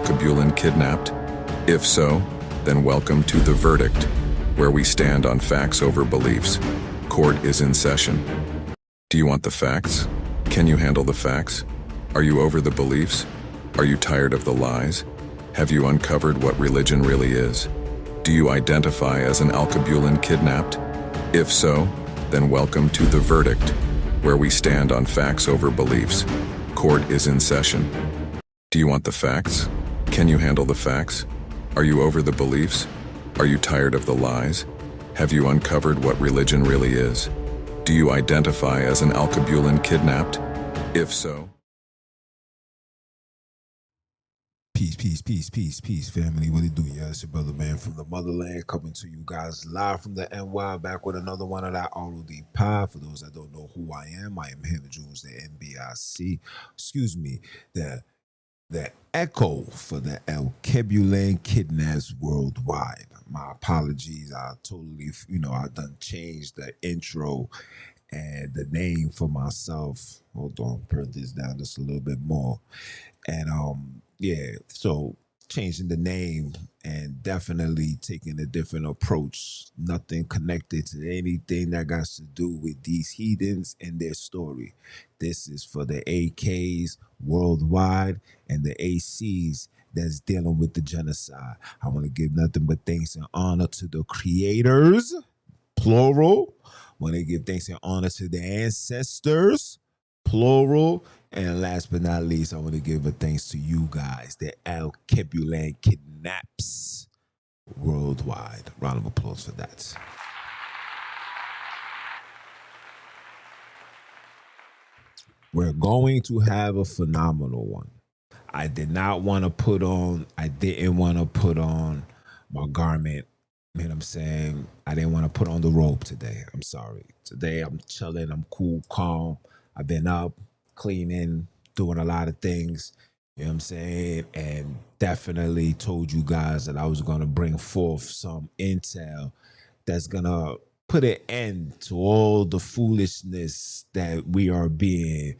Alkebulan kidnapped? If so, then welcome to the verdict, where we stand on facts over beliefs. Court is in session. Do you want the facts? Can you handle the facts? Are you over the beliefs? Are you tired of the lies? Have you uncovered what religion really is? Do you identify as an Alkebulan kidnapped? If so, then welcome to the verdict, where we stand on facts over beliefs. Court is in session. Do you want the facts? Can you handle the facts? Are you over the beliefs? Are you tired of the lies? Have you uncovered what religion really is? Do you identify as an Alkebulan kidnapped? If so... Peace, family. What it do? Yeah, it's your brother, man, from the motherland, coming to you guys live from the NY, back with another one of that ROD pod. For those that don't know who I am Henry Jones, the NBIC. Excuse me, the echo for the Alkebulan kidnaps worldwide. My apologies. I totally, I done changed the intro and the name for myself. Hold on, turn this down just a little bit more. And yeah, so changing the name and definitely taking a different approach. Nothing connected to anything that got to do with these heathens and their story. This is for the AKs worldwide and the ACs that's dealing with the genocide. I want to give nothing but thanks and honor to the creators, plural. I want to give thanks and honor to the ancestors, plural. And last but not least, I want to give a thanks to you guys, the Alkebulan kidnaps worldwide. Round of applause for that. We're going to have a phenomenal one. I didn't want to put on my garment. You know what I'm saying? I didn't want to put on the robe today. I'm sorry. Today I'm chilling. I'm cool, calm. I've been up, cleaning, doing a lot of things, you know what I'm saying? And definitely told you guys that I was going to bring forth some intel that's going to put an end to all the foolishness that we are being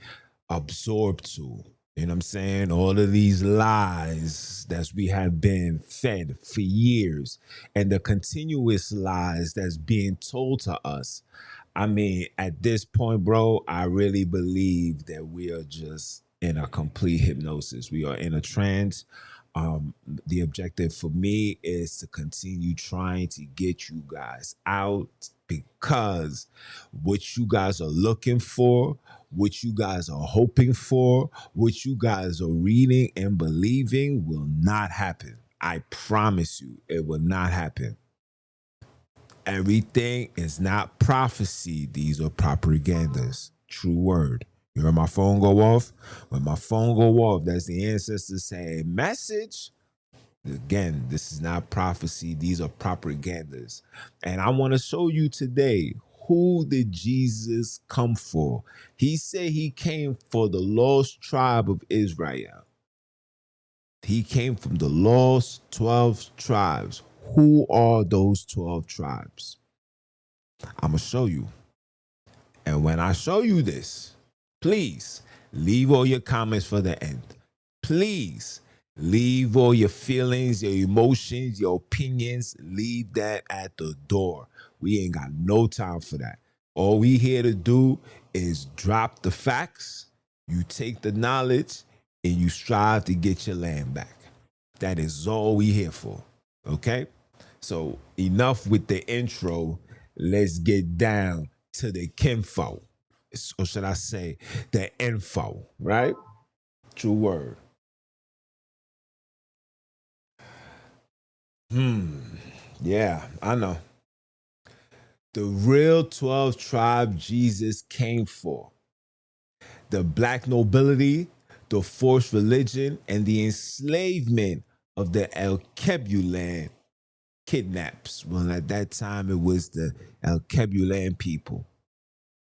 absorbed to. You know what I'm saying? All of these lies that we have been fed for years and the continuous lies that's being told to us. I mean, at this point, bro, I really believe that we are just in a complete hypnosis. We are in a trance. The objective for me is to continue trying to get you guys out, because what you guys are looking for, what you guys are hoping for, what you guys are reading and believing will not happen. I promise you, it will not happen. Everything is not prophecy. These are propagandas. True word. You heard my phone go off? When my phone go off, that's the ancestors saying, message. Again, this is not prophecy. These are propagandas. And I want to show you today, who did Jesus come for? He said he came for the lost tribe of Israel. He came from the lost 12 tribes. Who are those 12 tribes? I'm going to show you. And when I show you this, please leave all your comments for the end. Please leave all your feelings, your emotions, your opinions. Leave that at the door. We ain't got no time for that. All we here to do is drop the facts. You take the knowledge and you strive to get your land back. That is all we here for. Okay? So enough with the intro. Let's get down to the kinfo. Or should I say the info, right? True word. Yeah, I know. The real 12 tribe Jesus came for. The Black Nobility, the forced religion, and the enslavement of the Alkebulan kidnaps. Well, at that time, it was the Alkebulan people.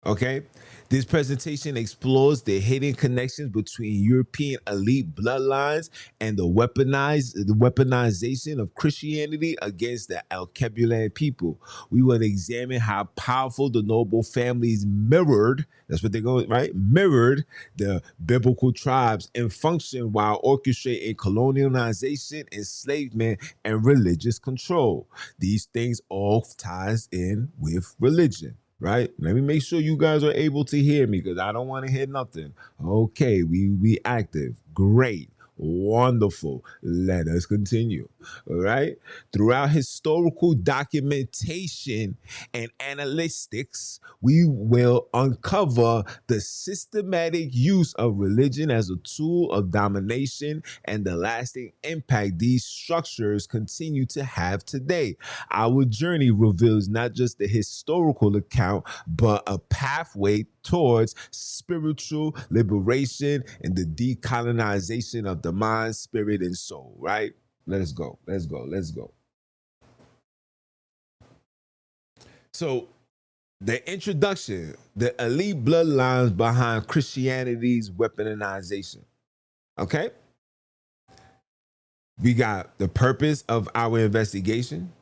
Okay? This presentation explores the hidden connections between European elite bloodlines and the weaponization of Christianity against the Alkebulan people. We will examine how powerful the noble families mirrored, that's what they're going, right? Mirrored the biblical tribes and function while orchestrating colonialization, enslavement, and religious control. These things all ties in with religion. Right? Let me make sure you guys are able to hear me because I don't want to hear nothing. Okay, we active. Great. Wonderful. Let us continue. All right. Throughout historical documentation and analytics, we will uncover the systematic use of religion as a tool of domination and the lasting impact these structures continue to have today. Our journey reveals not just the historical account, but a pathway towards spiritual liberation and the decolonization of the mind, spirit, and soul, right? Let's go. Let's go. Let's go. So, the introduction, the elite bloodlines behind Christianity's weaponization. Okay? We got the purpose of our investigation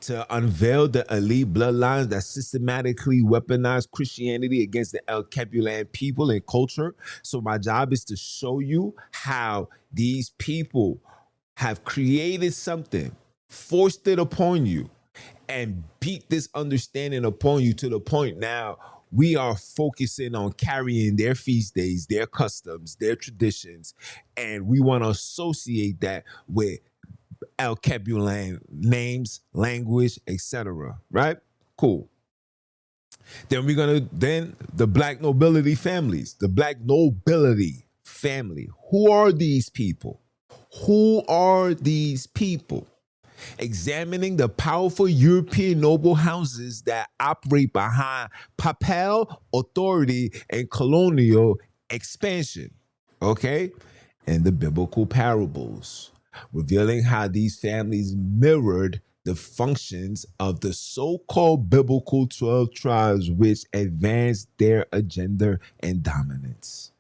to unveil the elite bloodlines that systematically weaponize Christianity against the El Capulan people and culture. So my job is to show you how these people have created something, forced it upon you, and beat this understanding upon you to the point now we are focusing on carrying their feast days, their customs, their traditions, and we want to associate that with El Capulan names, language, etc. Right? Cool. Then the Black Nobility families, the Black Nobility family. Who are these people? Who are these people? Examining the powerful European noble houses that operate behind papal authority and colonial expansion. Okay? And the biblical parables, revealing how these families mirrored the functions of the so-called biblical 12 tribes which advanced their agenda and dominance.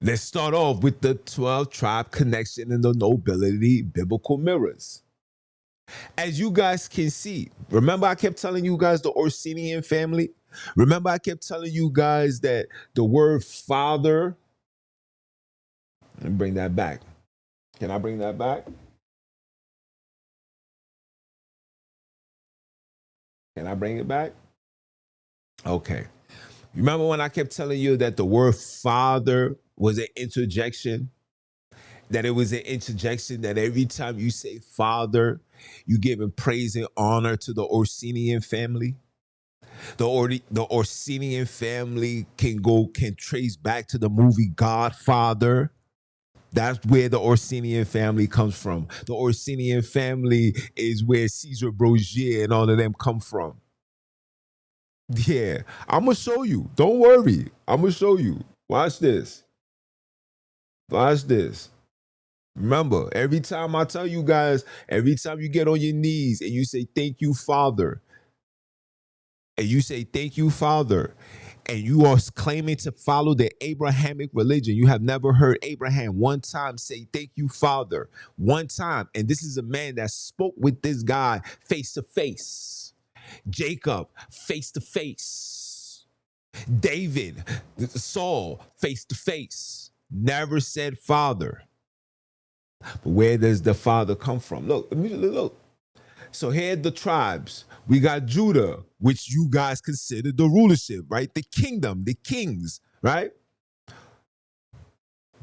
Let's start off with the 12 tribe connection and the nobility biblical mirrors. As you guys can see, remember I kept telling you guys the Orsinian family? Remember I kept telling you guys that the word father, let me bring that back. Can I bring that back? Can I bring it back? Okay. Remember when I kept telling you that the word father was an interjection? That it was an interjection that every time you say father, you giving praise and honor to the Orsinian family? The Orsinian family can trace back to the movie Godfather. That's where the Orsinian family comes from. The Orsinian family is where Caesar Borgia and all of them come from. Yeah, I'm going to show you. Don't worry. I'm going to show you. Watch this. Watch this. Remember, every time I tell you guys, every time you get on your knees and you say, thank you, Father, and you say, thank you, Father, and you are claiming to follow the Abrahamic religion, you have never heard Abraham one time say, thank you, Father, one time. And this is a man that spoke with this guy face to face. Jacob, face to face. David, Saul, face to face. Never said Father. But where does the Father come from? Look. So here are the tribes. We got Judah, which you guys consider the rulership, right? The kingdom, the kings, right?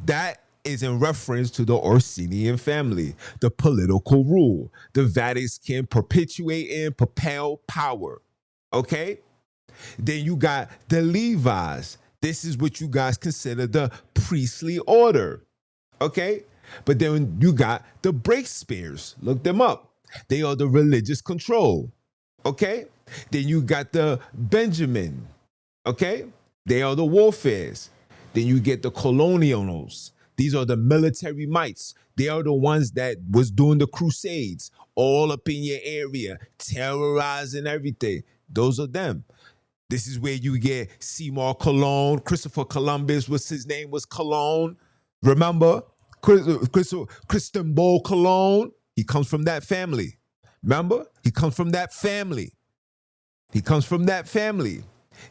That is in reference to the Orsinian family, the political rule. The Vatican perpetuating papal power, okay? Then you got the Levites. This is what you guys consider the priestly order, okay? But then you got the Breakspears. Look them up. They are the religious control, okay? Then you got the Benjamin, okay? They are the warfares. Then you get the colonials. These are the military mites. They are the ones that was doing the crusades all up in your area, terrorizing everything. Those are them. This is where you get Seymour Cologne, Christopher Columbus, what's his name was Cologne. Remember? Christian Bole Cologne. He comes from that family. Remember? He comes from that family. He comes from that family.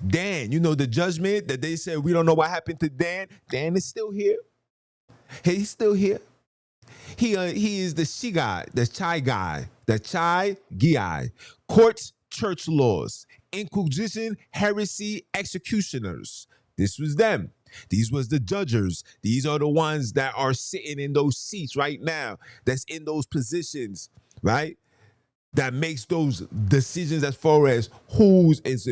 Dan, you know the judgment that they said we don't know what happened to Dan. Dan is still here. He's still here. He is the Shigai, the Chai guy, the Chai Giai. Courts, church laws, inquisition, heresy, executioners. This was them. These was the judges. These are the ones that are sitting in those seats right now, that's in those positions, right? That makes those decisions as far as who's is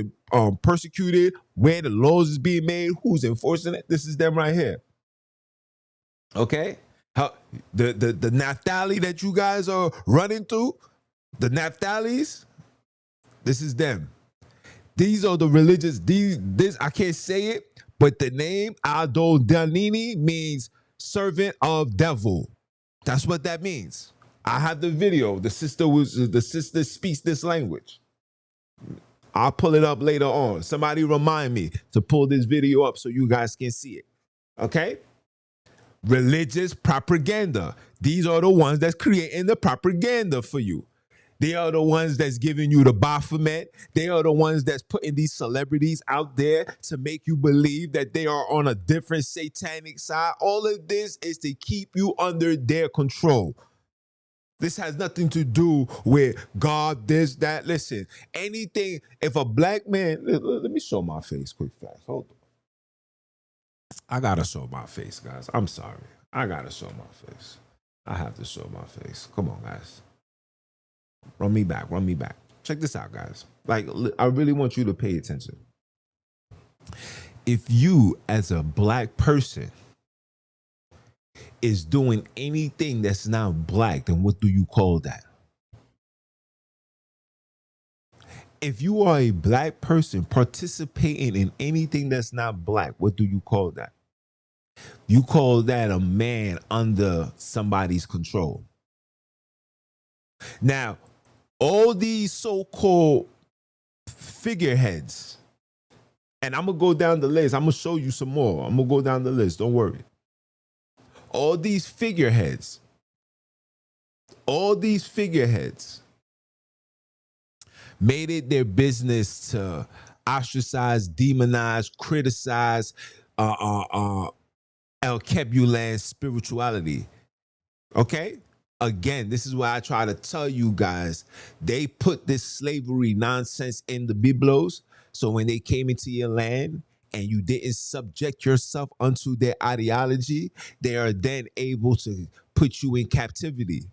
persecuted, where the laws is being made, who's enforcing it. This is them right here. Okay? How the Naphtali that you guys are running through, the Naphthalis, this is them. These are the religious, this I can't say it, but the name Adondanini means servant of devil. That's what that means. I have the video. The sister speaks this language. I'll pull it up later on. Somebody remind me to pull this video up so you guys can see it. Okay? Religious propaganda. These are the ones that's creating the propaganda for you. They are the ones that's giving you the Baphomet. They are the ones that's putting these celebrities out there to make you believe that they are on a different satanic side. All of this is to keep you under their control. This has nothing to do with God, this, that. Listen, anything, if a black man, let me show my face quick fast. Hold on. I gotta show my face, guys. I'm sorry. I gotta show my face. I have to show my face. Come on, guys. Run me back. Check this out, guys. Like, I really want you to pay attention. If you, as a black person, is doing anything that's not black, then what do you call that? If you are a black person participating in anything that's not black, what do you call that? You call that a man under somebody's control. Now, all these so-called figureheads, and I'm going to go down the list. I'm going to show you some more. I'm going to go down the list. Don't worry. All these figureheads made it their business to ostracize, demonize, criticize El Kebulan spirituality. Okay? Again, this is why I try to tell you guys, they put this slavery nonsense in the Biblos, so when they came into your land and you didn't subject yourself unto their ideology, they are then able to put you in captivity.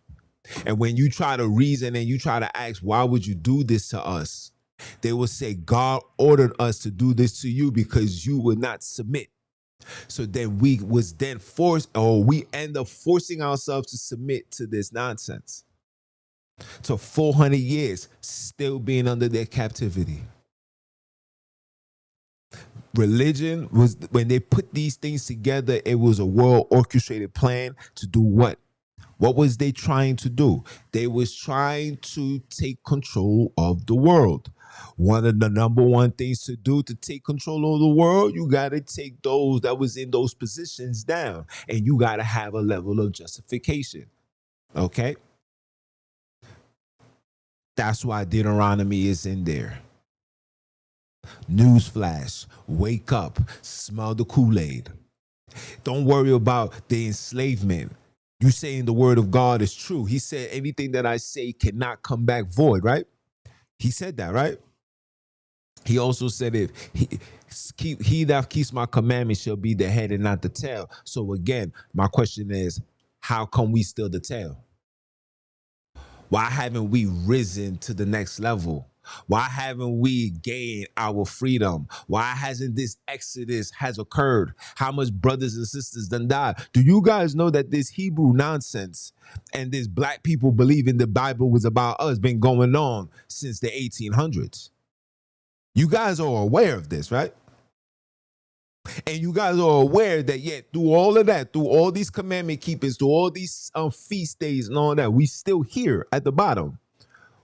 And when you try to reason and you try to ask, why would you do this to us? They will say, God ordered us to do this to you because you would not submit. So then we was then forced, or we end up forcing ourselves to submit to this nonsense. So 400 years still being under their captivity. Religion was, when they put these things together, it was a well orchestrated plan to do what? What was they trying to do? They was trying to take control of the world. One of the number one things to do to take control of the world, you got to take those that was in those positions down. And you got to have a level of justification. Okay? That's why Deuteronomy is in there. Newsflash, wake up, smell the Kool-Aid. Don't worry about the enslavement. You saying the word of God is true. He said anything that I say cannot come back void, right? He said that, right? He also said if he that keeps my commandments shall be the head and not the tail. So again, my question is, how come we still the tail? Why haven't we risen to the next level? Why haven't we gained our freedom? Why hasn't this exodus has occurred? How much brothers and sisters done died? Do you guys know that this Hebrew nonsense and this black people believing the Bible was about us been going on since the 1800s? You guys are aware of this, right? And you guys are aware that yet through all of that, through all these commandment keepers, through all these feast days and all that, we still here at the bottom.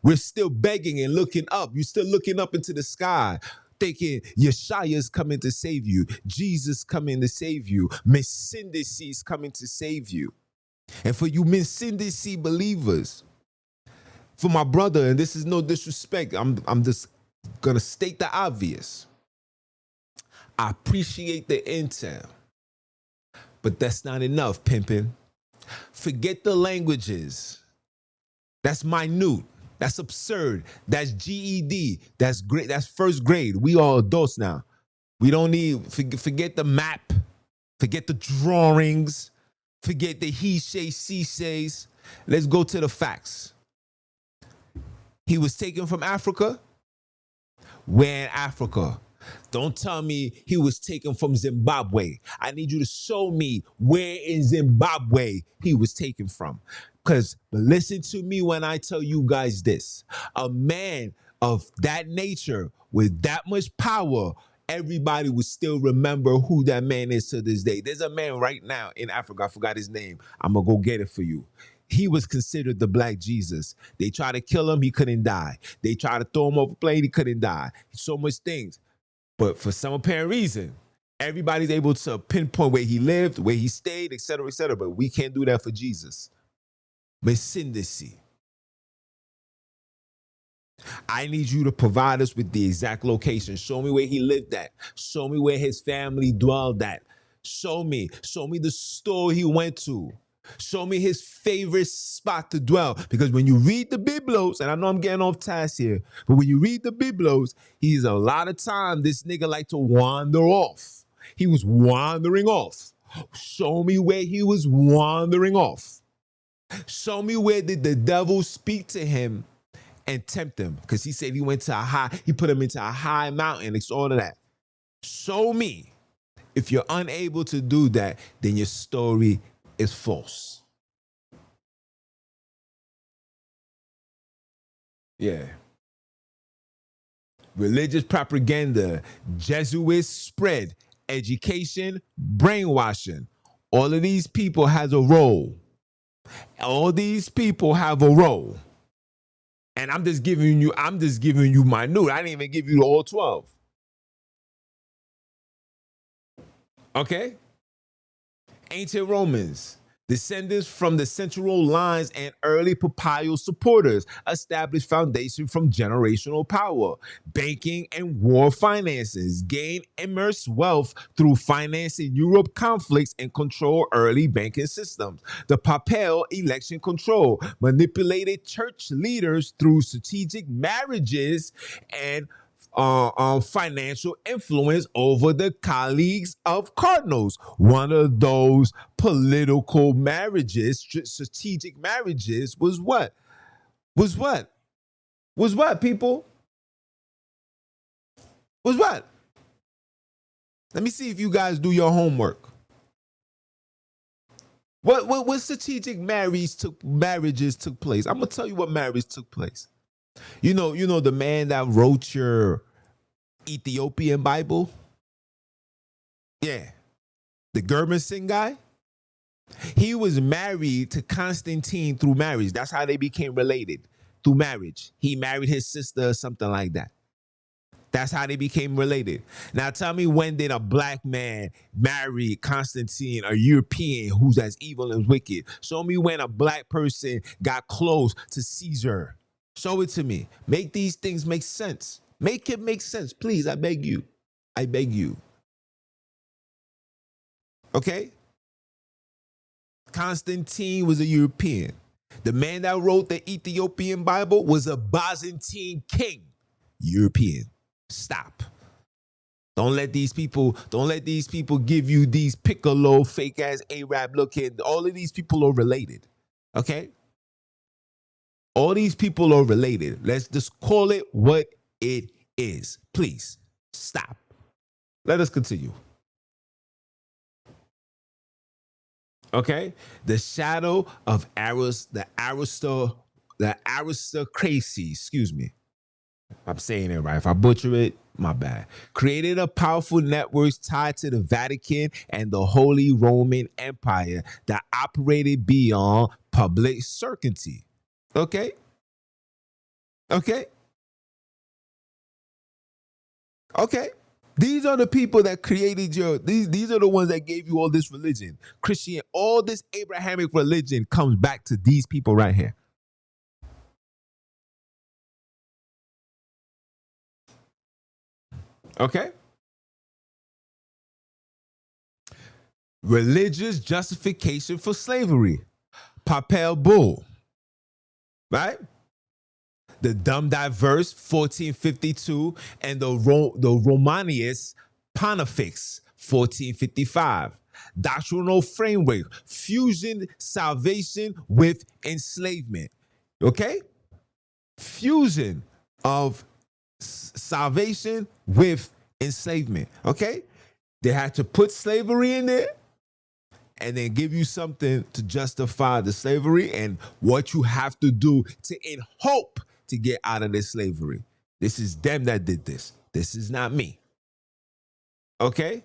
We're still begging and looking up. You're still looking up into the sky, thinking Yeshua's coming to save you. Jesus coming to save you. Messindisi is coming to save you. And for you Messindisi believers, for my brother, and this is no disrespect, I'm just gonna state the obvious. I appreciate the intel, but that's not enough, pimpin'. Forget the languages. That's minute. That's absurd. That's GED. That's great. That's first grade. We all adults now. We don't need, forget the map. Forget the drawings. Forget the he say, she says. Let's go to the facts. He was taken from Africa. Where in Africa? Don't tell me he was taken from Zimbabwe. I need you to show me where in Zimbabwe he was taken from. Because listen to me when I tell you guys this. A man of that nature with that much power, everybody would still remember who that man is to this day. There's a man right now in Africa. I forgot his name. I'm going to go get it for you. He was considered the Black Jesus. They tried to kill him. He couldn't die. They tried to throw him off a plane. He couldn't die. So much things. But for some apparent reason, everybody's able to pinpoint where he lived, where he stayed, et cetera, et cetera. But we can't do that for Jesus. Messindisi. I need you to provide us with the exact location. Show me where he lived at. Show me where his family dwelled at. Show me the store he went to. Show me his favorite spot to dwell. Because when you read the Biblos, and I know I'm getting off task here, but when you read the Biblos, he's a lot of time, this nigga like to wander off. He was wandering off. Show me where he was wandering off. Show me where did the devil speak to him and tempt him. Because he said he put him into a high mountain. It's all of that. Show me. If you're unable to do that, then your story is false. Yeah. Religious propaganda, Jesuits spread, education, brainwashing. All of these people has a role. All these people have a role. And I'm just giving you minute. I didn't even give you all 12. Okay? Ancient Romans, descendants from the central lines and early papal supporters, established foundation from generational power, banking and war finances, gained immense wealth through financing Europe conflicts and control early banking systems. The papal election control manipulated church leaders through strategic marriages and financial influence over the colleagues of cardinals. One of those political marriages, strategic marriages, was what? People? Was what? Let me see if you guys do your homework. What strategic marriages took place? I'm gonna tell you what marriage took place. You know the man that wrote your Ethiopian Bible? Yeah. The Germanson guy? He was married to Constantine through marriage. That's how they became related, through marriage. He married his sister or something like that. That's how they became related. Now tell me, when did a black man marry Constantine, a European who's as evil and wicked? Show me when a black person got close to Caesar. Show it to me. Make these things make sense. Make it make sense, please. I beg you. I beg you. Okay? Constantine was a European. The man that wrote the Ethiopian Bible was a Byzantine king. European. Stop. Don't let these people give you these piccolo, fake ass Arab looking. All of these people are related. Okay? All these people are related. Let's just call it what it is. Please stop. Let us continue. Okay? The shadow of the aristocracy, excuse me. I'm saying it right. If I butcher it, my bad. Created a powerful network tied to the Vatican and the Holy Roman Empire that operated beyond public certainty. Okay? Okay? Okay? These are the people that created these are the ones that gave you all this religion. Christian, all this Abrahamic religion comes back to these people right here. Okay? Religious justification for slavery. Papal bull. Right? The Dumb Diverse 1452 and the Romanius Pontifex 1455. Doctrinal framework, fusion salvation with enslavement. Okay? Fusion of salvation with enslavement. Okay? They had to put slavery in there and then give you something to justify the slavery and what you have to do to in hope to get out of this slavery. This is them that did this. This is not me. Okay?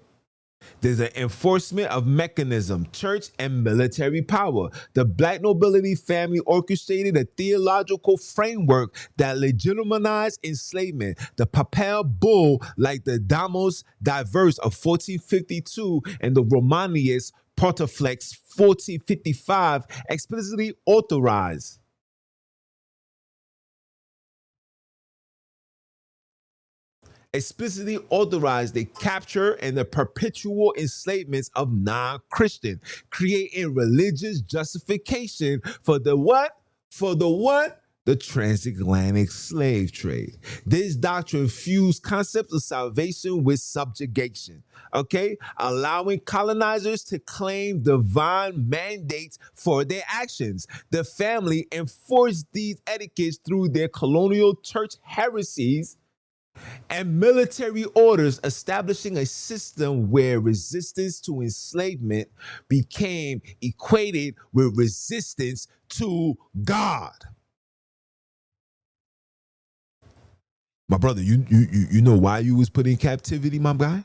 There's an enforcement of mechanism, church and military power. The Black Nobility family orchestrated a theological framework that legitimized enslavement. The Papal bull, like the Damos Diverse of 1452 and the Romanius Pontifex 1455, explicitly authorized the capture and the perpetual enslavements of non-Christian, creating religious justification for the what? For the what? The transatlantic slave trade. This doctrine fused concepts of salvation with subjugation, okay? Allowing colonizers to claim divine mandates for their actions. The family enforced these etiquettes through their colonial church heresies and military orders, establishing a system where resistance to enslavement became equated with resistance to God. My brother, you know why you was put in captivity, my guy?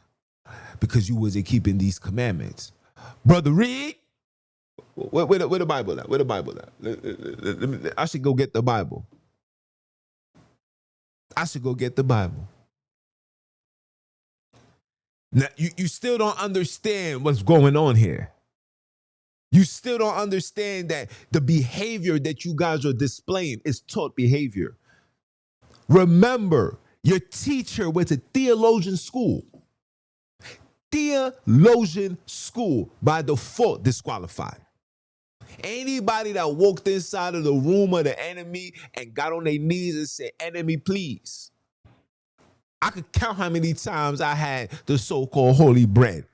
Because you wasn't keeping these commandments. Brother, read. Where the Bible at? Where the Bible at? I should go get the Bible. Now, you still don't understand what's going on here. You still don't understand that the behavior that you guys are displaying is taught behavior. Remember, your teacher went to theologian school. Theologian school, by default, disqualified. Anybody that walked inside of the room of the enemy and got on their knees and said, "Enemy, please." I could count how many times I had the so-called holy bread.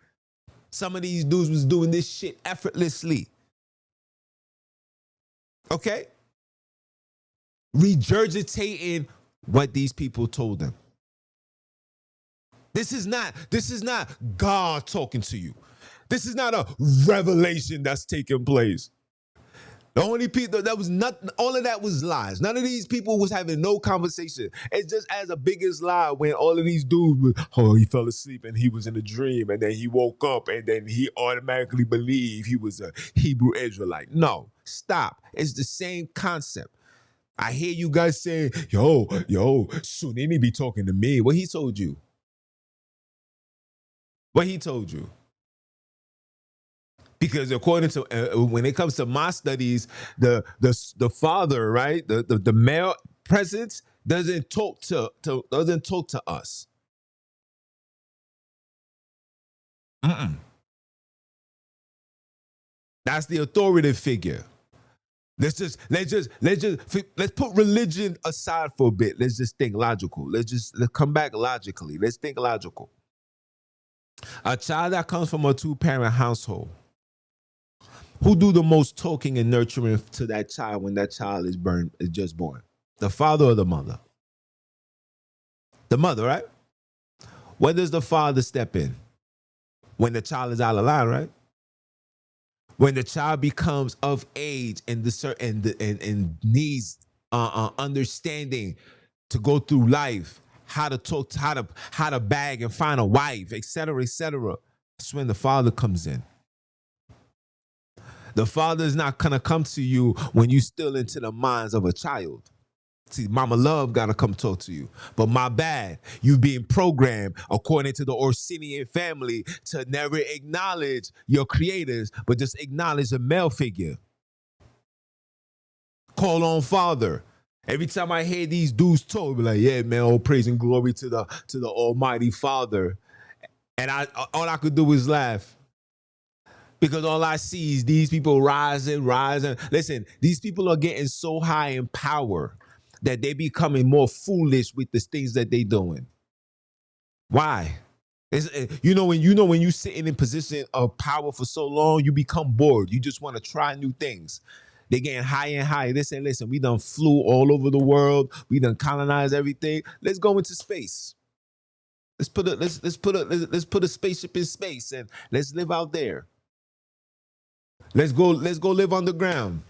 Some of these dudes was doing this shit effortlessly. Okay? Regurgitating what these people told them. This is not God talking to you. This is not a revelation that's taking place. The only people that was not, all of that was lies. None of these people was having no conversation. It's just as a biggest lie when all of these dudes, he fell asleep and he was in a dream and then he woke up and then he automatically believed he was a Hebrew Israelite. No, stop. It's the same concept. I hear you guys saying, yo, Sunini be talking to me. What he told you? Because according to when it comes to my studies, the father, right, the male presence doesn't talk to us. That's the authoritative figure. Let's put religion aside for a bit. Let's just think logical. Let's come back logically. Let's think logical. A child that comes from a two-parent household, who do the most talking and nurturing to that child when that child is just born? The father or the mother? The mother, right? When does the father step in? When the child is out of line, right? When the child becomes of age and needs understanding to go through life, how to talk, how to bag and find a wife, etc., etc. That's when the father comes in. The father is not going to come to you when you're still into the minds of a child. See, Mama Love gotta come talk to you. But my bad, you being programmed according to the Orsinian family to never acknowledge your creators, but just acknowledge a male figure. Call on father. Every time I hear these dudes talk, be like, yeah, man, all praise and glory to the Almighty Father. And all I could do is laugh. Because all I see is these people rising. Listen, these people are getting so high in power that they becoming more foolish with the things that they doing. Why? When you sitting in position of power for so long, you become bored. You just want to try new things. They getting higher and higher. They say, listen, we done flew all over the world. We done colonized everything. Let's go into space. Let's put a spaceship in space and let's live out there. Let's go live underground.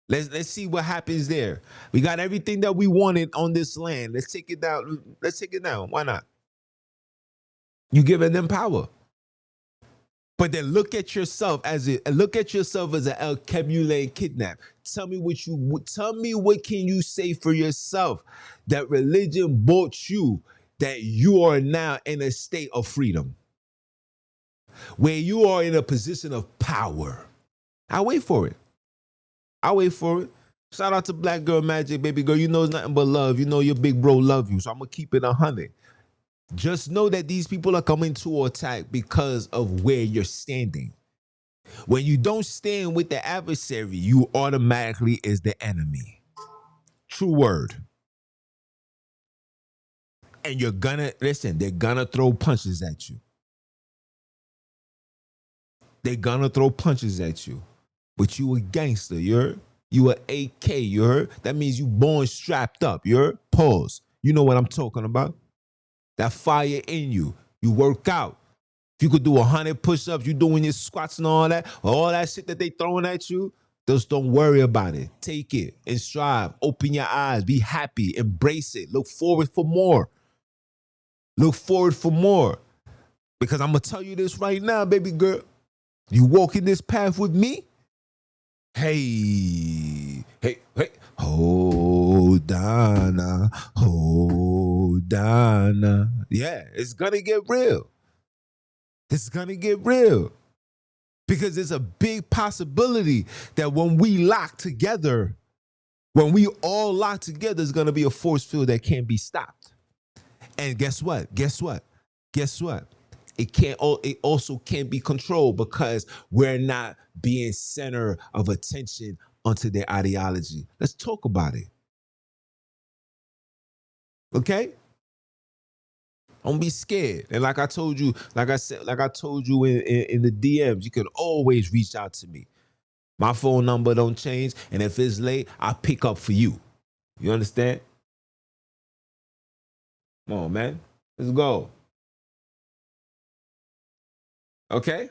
Let's see what happens there. We got everything that we wanted on this land. Let's take it down. Why not? You giving them power. But then look at yourself as an El Kebule kidnap. Tell me what can you say for yourself that religion bought you, that you are now in a state of freedom, where you are in a position of power. I'll wait for it. Shout out to Black Girl Magic, baby girl. You know it's nothing but love. You know your big bro love you, so I'm gonna keep it 100. Just know that these people are coming to attack because of where you're standing. When you don't stand with the adversary, you automatically is the enemy. True word. And they're gonna throw punches at you. But you a gangster, you heard? You a AK, you heard? That means you born strapped up, you heard? Pause. You know what I'm talking about? That fire in you. You work out. If you could do 100 push-ups, you doing your squats and all that shit that they throwing at you, just don't worry about it. Take it and strive. Open your eyes. Be happy. Embrace it. Look forward for more. Because I'm going to tell you this right now, baby girl. You walking this path with me? Hey. Hold on. Yeah, it's going to get real. Because there's a big possibility that when we all lock together, there's going to be a force field that can't be stopped. And guess what? It also can't be controlled because we're not being center of attention onto their ideology. Let's talk about it. Okay? Don't be scared. And like I told you in the DMs, you can always reach out to me. My phone number don't change, and if it's late, I'll pick up for you. You understand? Come on, man. Let's go. Okay?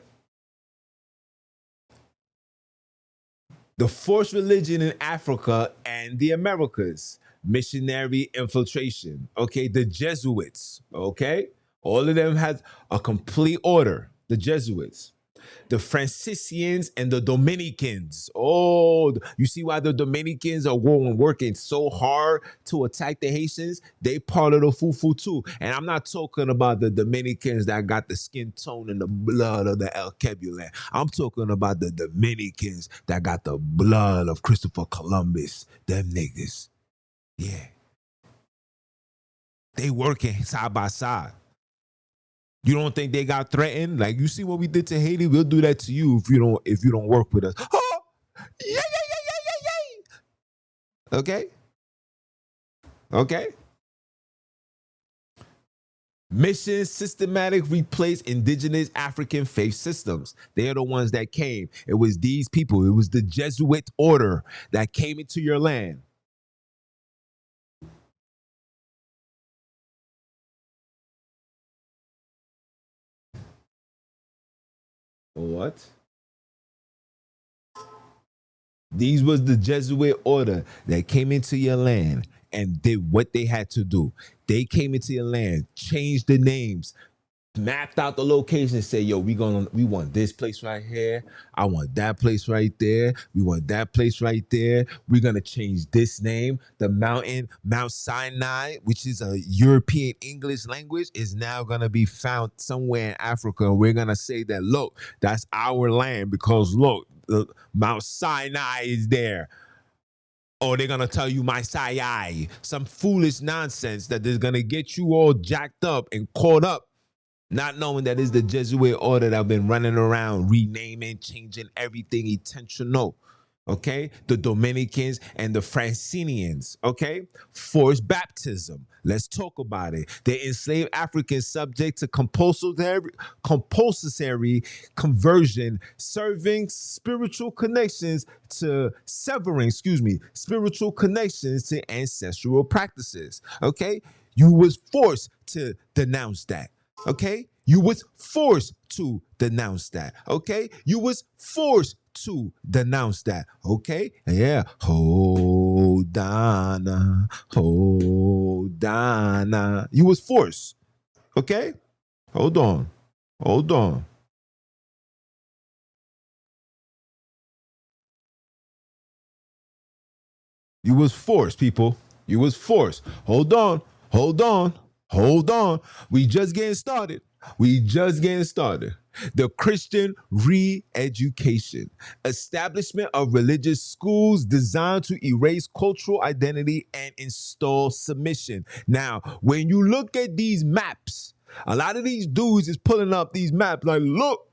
The forced religion in Africa and the Americas. Missionary infiltration. Okay? The Jesuits. Okay? All of them had a complete order. The Jesuits. The Franciscans and the Dominicans. Oh, you see why the Dominicans are working so hard to attack the Haitians? They part of the Fufu too. And I'm not talking about the Dominicans that got the skin tone and the blood of the El Kebule. I'm talking about the Dominicans that got the blood of Christopher Columbus. Them niggas. Yeah. They working side by side. You don't think they got threatened? Like, you see what we did to Haiti? We'll do that to you if you don't work with us. Oh, yeah. Okay. Mission systematic replace indigenous African faith systems. They are the ones that came. It was these people. It was the Jesuit order that came into your land. What? These was the Jesuit order that came into your land and did what they had to do. They came into your land, changed the names, mapped out the location and say, yo, we want this place right here. I want that place right there. We want that place right there. We're gonna change this name. The mountain, Mount Sinai, which is a European English language, is now gonna be found somewhere in Africa. We're gonna say that, look, that's our land because look, Mount Sinai is there. Or they're gonna tell you my Sai, some foolish nonsense that is gonna get you all jacked up and caught up, not knowing that it's the Jesuit order that have been running around renaming, changing everything intentional. Okay, the Dominicans and the Francinians. Okay, forced baptism. Let's talk about it. They enslaved Africans subject to compulsory conversion, serving spiritual connections to severing, spiritual connections to ancestral practices. Okay, you was forced to denounce that. Okay, you was forced to denounce that. Okay, you was forced to denounce that. Okay, yeah. Hold on, hold on. You was forced. Okay, hold on, hold on. You was forced, people. You was forced. Hold on, hold on, hold on. We just getting started. We just getting started. The Christian re-education, establishment of religious schools designed to erase cultural identity and install submission. Now, when you look at these maps, a lot of these dudes is pulling up these maps like, look,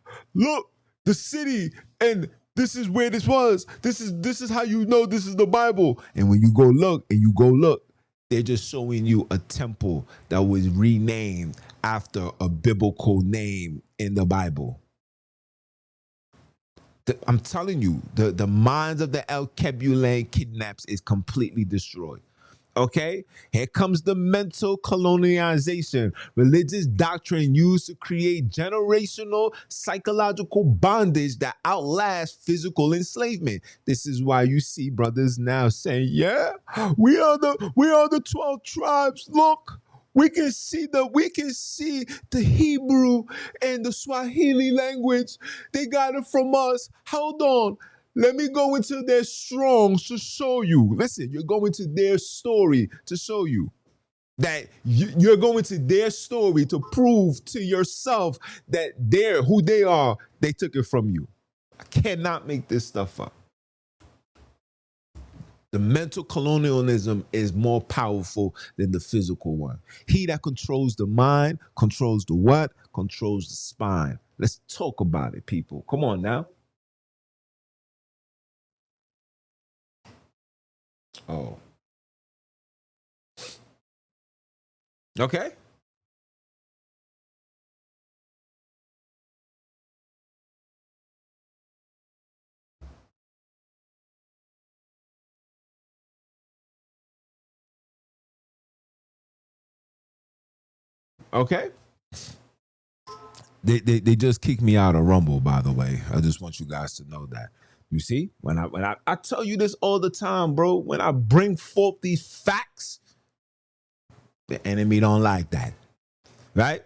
the city, and this is where this was. This is how you know this is the Bible. And when you go look, they're just showing you a temple that was renamed after a biblical name in the Bible. I'm telling you, the minds of the El Kebulan kidnaps is completely destroyed. Okay, here comes the mental colonialization, religious doctrine used to create generational psychological bondage that outlasts physical enslavement. This is why you see brothers now saying, "Yeah, we are the 12 tribes. Look, we can see the Hebrew and the Swahili language. They got it from us. Hold on." Let me go into their strongs to show you. Listen, you're going to their story to show you that you're going to their story to prove to yourself that they're who they are. They took it from you. I cannot make this stuff up. The mental colonialism is more powerful than the physical one. He that controls the mind controls the what? Controls the spine. Let's talk about it, people. Come on now. Oh. Okay. Okay. They just kicked me out of Rumble, by the way. I just want you guys to know that. You see, when I tell you this all the time, bro, when I bring forth these facts, the enemy don't like that. Right?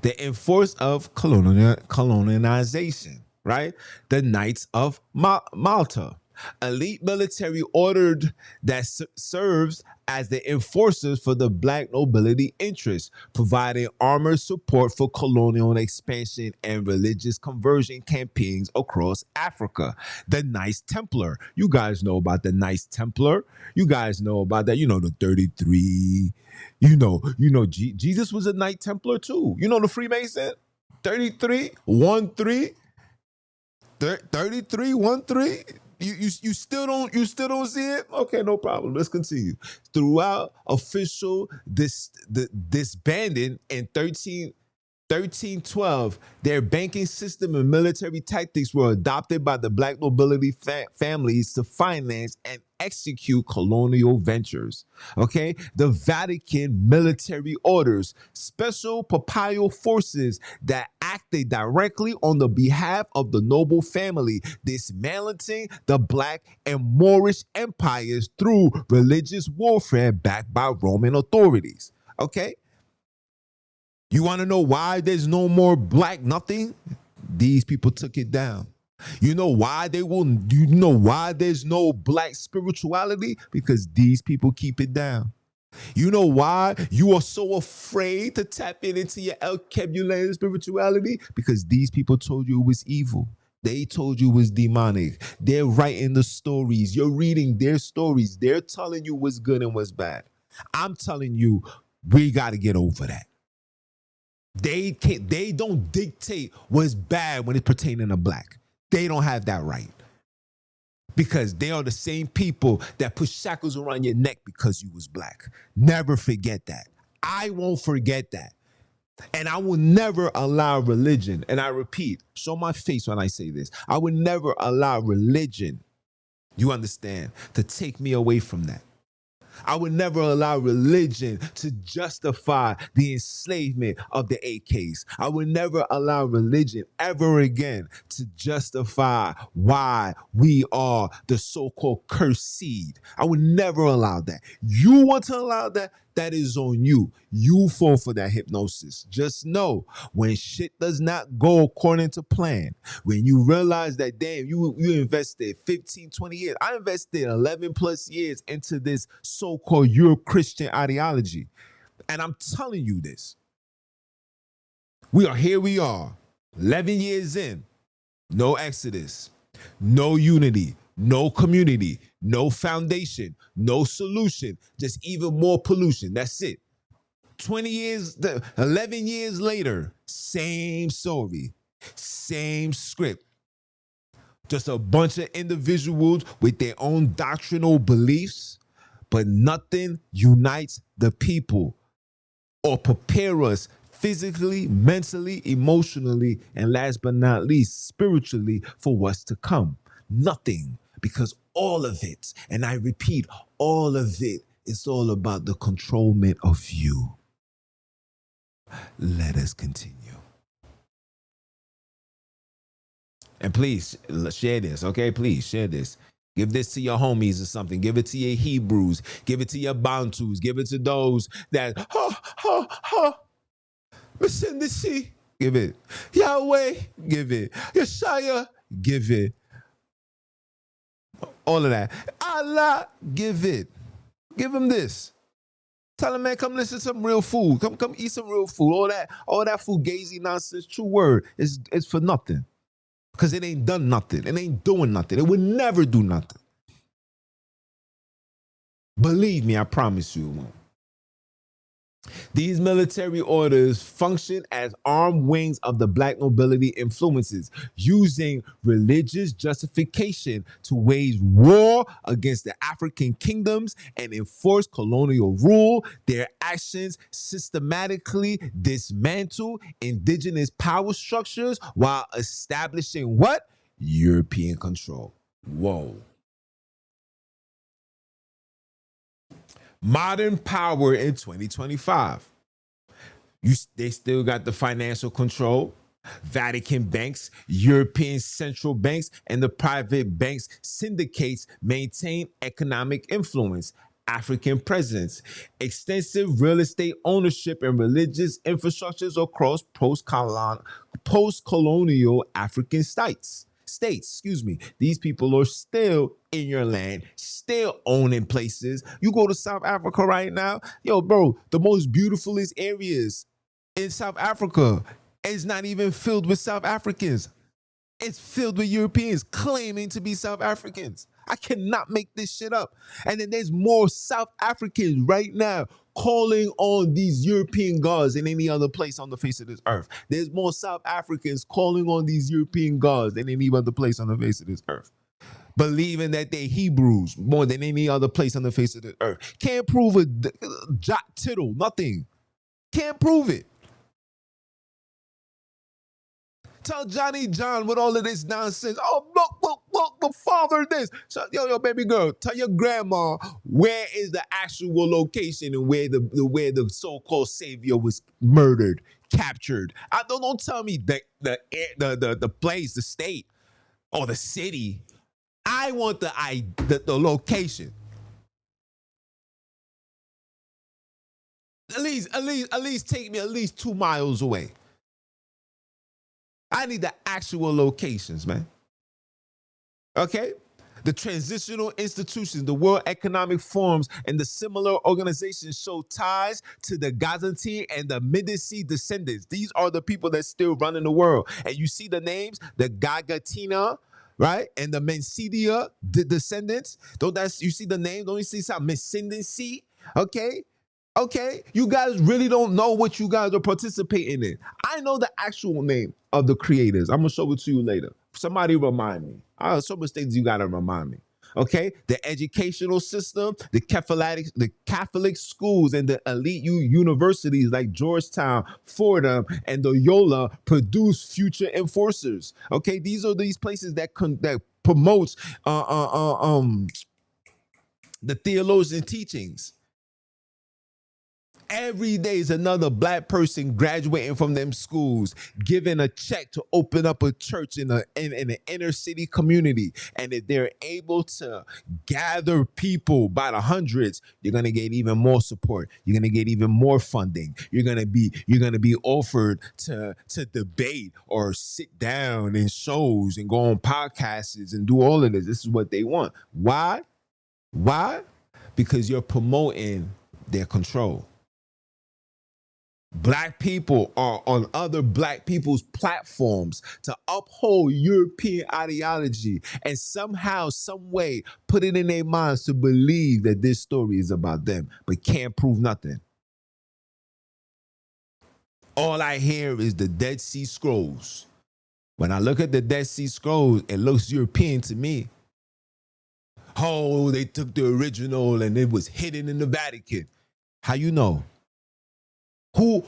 The enforce of colonization, right? The Knights of Malta, elite military ordered that serves as the enforcers for the Black Nobility interests, providing armored support for colonial expansion and religious conversion campaigns across Africa. The Knights Templar, you guys know about the Knights Templar. You guys know about that. You know the 33. Jesus was a Knight Templar too. You know the Freemason? 33, 1 3, 33, 1 3. You still don't see it? Okay, no problem. Let's continue. Throughout official disbanding in 1312, their banking system and military tactics were adopted by the Black Nobility families to finance and execute colonial ventures. Okay, the Vatican military orders, special papal forces that acted directly on the behalf of the noble family, dismantling the Black and Moorish empires through religious warfare backed by Roman authorities. Okay, You want to know why there's no more black nothing? These people took it down. You know why you know why there's no black spirituality? Because these people keep it down. You know why you are so afraid to tap into your vocabulary spirituality? Because these people told you it was evil. They told you it was demonic. They're writing the stories. You're reading their stories. They're telling you what's good and what's bad. I'm telling you, we got to get over that. They don't dictate what's bad when it's pertaining to black. They don't have that right. Because they are the same people that put shackles around your neck because you was black. Never forget that. I won't forget that. And I will never allow religion, and I repeat, show my face when I say this. I would never allow religion, you understand, to take me away from that. I would never allow religion to justify the enslavement of the AKs. I would never allow religion ever again to justify why we are the so-called cursed seed. I would never allow that. You want to allow that? That is on you. You fall for that hypnosis. Just know when shit does not go according to plan, when you realize that, damn, you invested 15, 20 years. I invested 11 plus years into this so-called Euro-Christian ideology. And I'm telling you this. We are, 11 years in, no exodus, no unity, no community, no foundation, no solution, just even more pollution. That's it. 11 years later, same story, same script. Just a bunch of individuals with their own doctrinal beliefs, but nothing unites the people or prepare us physically, mentally, emotionally, and last but not least, spiritually for what's to come. Nothing, because all of it, and I repeat, all of it is all about the controlment of you. Let us continue. And please share this, okay? Please share this. Give this to your homies or something. Give it to your Hebrews. Give it to your Bantus. Give it to those that, Listen to see. Give it. Yahweh, give it. Yeshaya, give it. All of that. Allah, give it. Give him this. Tell him, man, come listen to some real food. Come eat some real food. All that fugazi nonsense, true word, is for nothing. Because it ain't done nothing. It ain't doing nothing. It would never do nothing. Believe me, I promise you it won't. These military orders function as armed wings of the Black nobility influences, using religious justification to wage war against the African kingdoms and enforce colonial rule. Their actions systematically dismantle indigenous power structures while establishing what? European control. Whoa. Modern power in 2025. They still got the financial control. Vatican banks, European central banks, and the private banks syndicates maintain economic influence. African presence, extensive real estate ownership, and religious infrastructures across post-colonial African states. These people are still in your land, still owning places. You go to South Africa right now, yo, bro, the most beautifulest areas in South Africa is not even filled with South Africans. It's filled with Europeans claiming to be South Africans. I cannot make this shit up. And then there's more South Africans right now calling on these European gods than any other place on the face of this earth. There's more South Africans calling on these European gods than any other place on the face of this earth. Believing that they're Hebrews more than any other place on the face of the earth. Can't prove a jot tittle, nothing. Can't prove it. Tell Johnny John with all of this nonsense. Oh, look, the father this. So, yo, baby girl, tell your grandma where is the actual location and where the so-called savior was murdered, captured. Don't tell me the place, the state, or the city. I want the location. At least take me at least 2 miles away. I need the actual locations, man. Okay? The transitional institutions, the World Economic Forums, and the similar organizations show ties to the Gazanti and the Medici descendants. These are the people that still running the world. And you see the names, the Gagatina, right? And the Mencidia, the descendants. You see the name? Don't you see some Mescendancy? Okay? Okay, you guys really don't know what you guys are participating in. I know the actual name of the creators. I'm gonna show it to you later. Somebody remind me. So much things you gotta remind me. Okay, the educational system, the Catholic schools, and the elite universities like Georgetown, Fordham, and the Yola produce future enforcers. Okay, these are these places that promotes the theologian teachings. Every day is another black person graduating from them schools, given a check to open up a church in an inner city community. And if they're able to gather people by the hundreds, you're gonna get even more support. You're gonna get even more funding. You're gonna be offered to debate or sit down in shows and go on podcasts and do all of this. This is what they want. Why? Why? Because you're promoting their control. Black people are on other black people's platforms to uphold European ideology and somehow, some way, put it in their minds to believe that this story is about them, but can't prove nothing. All I hear is the Dead Sea Scrolls. When I look at the Dead Sea Scrolls, it looks European to me. Oh, they took the original and it was hidden in the Vatican. How you know? Who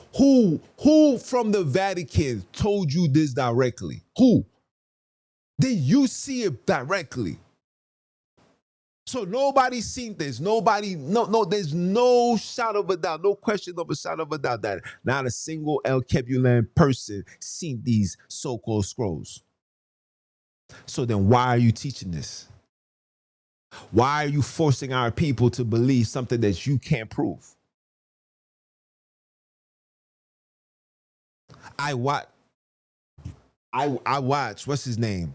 from the Vatican told you this directly? Who? Did you see it directly? So nobody's seen this. There's no shadow of a doubt, no question of a shadow of a doubt that not a single El Kebulan person seen these so-called scrolls. So then why are you teaching this? Why are you forcing our people to believe something that you can't prove? I watch, what's his name?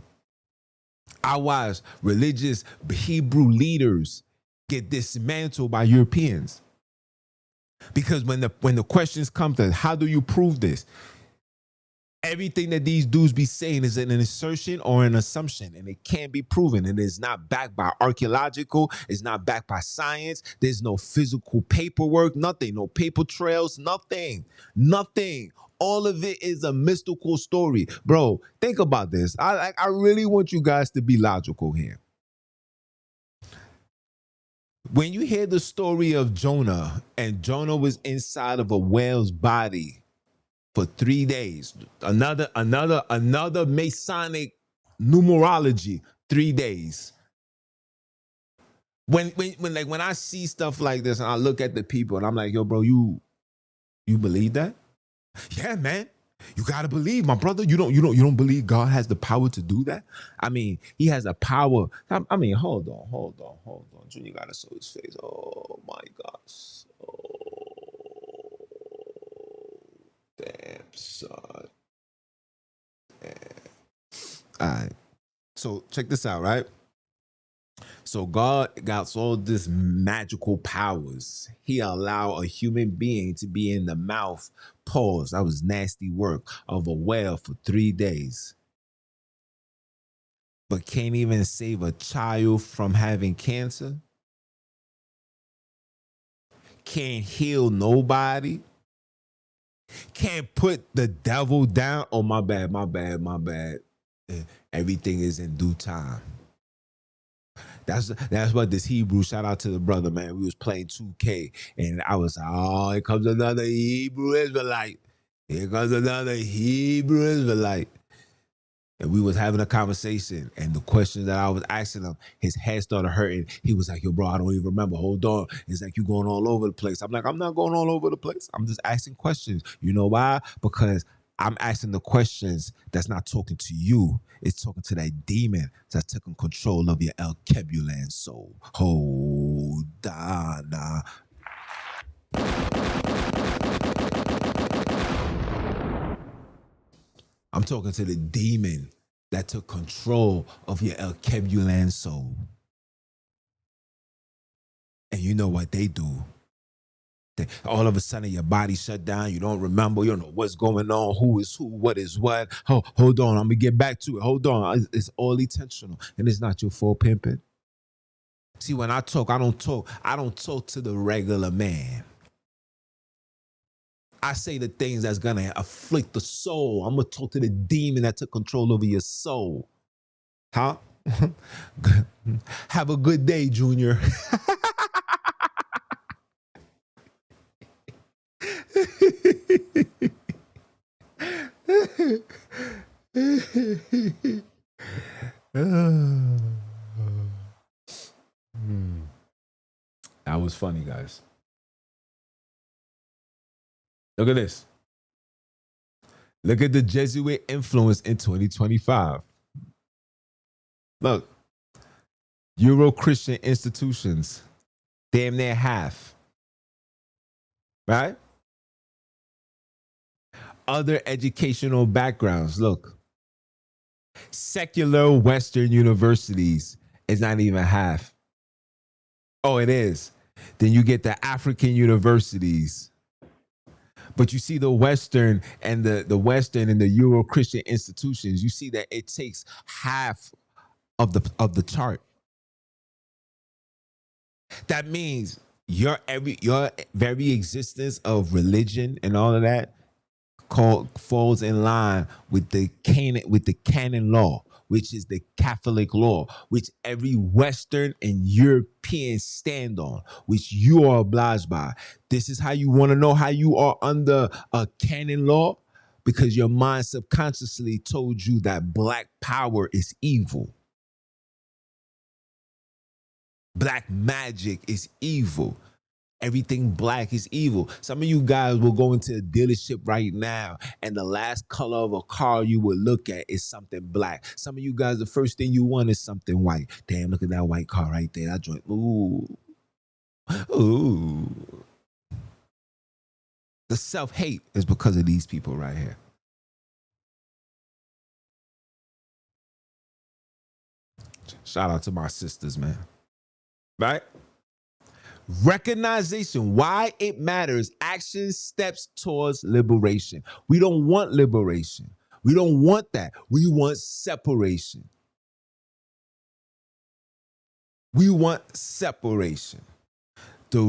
I watch religious Hebrew leaders get dismantled by Europeans. Because when the questions come to how do you prove this? Everything that these dudes be saying is an assertion or an assumption, and it can't be proven. It is not backed by archaeological. It's not backed by science. There's no physical paperwork, nothing, no paper trails, nothing. All of it is a mystical story. Bro, think about this. I really want you guys to be logical here. When you hear the story of Jonah, and Jonah was inside of a whale's body for 3 days, another Masonic numerology, 3 days. When I see stuff like this and I look at the people and I'm like, yo, bro, you believe that? Yeah, man. You gotta believe, my brother. You don't believe God has the power to do that? I mean, he has the power. I mean, hold on. Junior gotta show his face. Oh my gosh. Oh, damn, son. Damn. All right. So check this out, right? So God got all this magical powers. He allowed a human being to be in the mouth, pause, that was nasty work, of a whale for 3 days. But can't even save a child from having cancer. Can't heal nobody. Can't put the devil down. Oh, my bad. Everything is in due time. That's what this Hebrew, shout out to the brother, man. We was playing 2K and I was like, oh, here comes another Hebrew Israelite. And we was having a conversation and the questions that I was asking him, his head started hurting. He was like, yo, bro, I don't even remember. Hold on. It's like you going all over the place. I'm like, I'm not going all over the place. I'm just asking questions. You know why? Because I'm asking the questions that's not talking to you. It's talking to that demon that's taking control of your El Kebulan soul. Hold on. I'm talking to the demon that took control of your El Kebulan soul. And you know what they do? All of a sudden your body shut down. You don't remember. You don't know what's going on. Who is who? What is what? Oh, hold on. I'm going to get back to it. Hold on. It's all intentional. And it's not your fault, pimping. See, when I talk, I don't talk to the regular man. I say the things that's going to afflict the soul. I'm going to talk to the demon that took control over your soul. Huh? Have a good day, Junior. That was funny, guys. Look at this. Look at the Jesuit influence in 2025. Look, Euro-Christian institutions, damn near half. Right? Other educational backgrounds, look. Secular Western universities is not even half. Oh, it is. Then you get the African universities. But you see the Western and the Western and the Euro-Christian institutions, you see that it takes half of the chart. That means your very existence of religion and all of that falls in line with the canon law, which is the Catholic law, which every Western and European stand on, which you are obliged by. This is how you want to know how you are under a canon law, because your mind subconsciously told you that black power is evil. Black magic is evil. Everything black is evil. Some of you guys will go into a dealership right now and the last color of a car you would look at is something black. Some of you guys, the first thing you want is something white. Damn, look at that white car right there. That joint. Ooh. Ooh. The self-hate is because of these people right here. Shout out to my sisters, man. Right? Recognition, why it matters, action steps towards liberation. We don't want liberation. We don't want that. We want separation. We want separation. The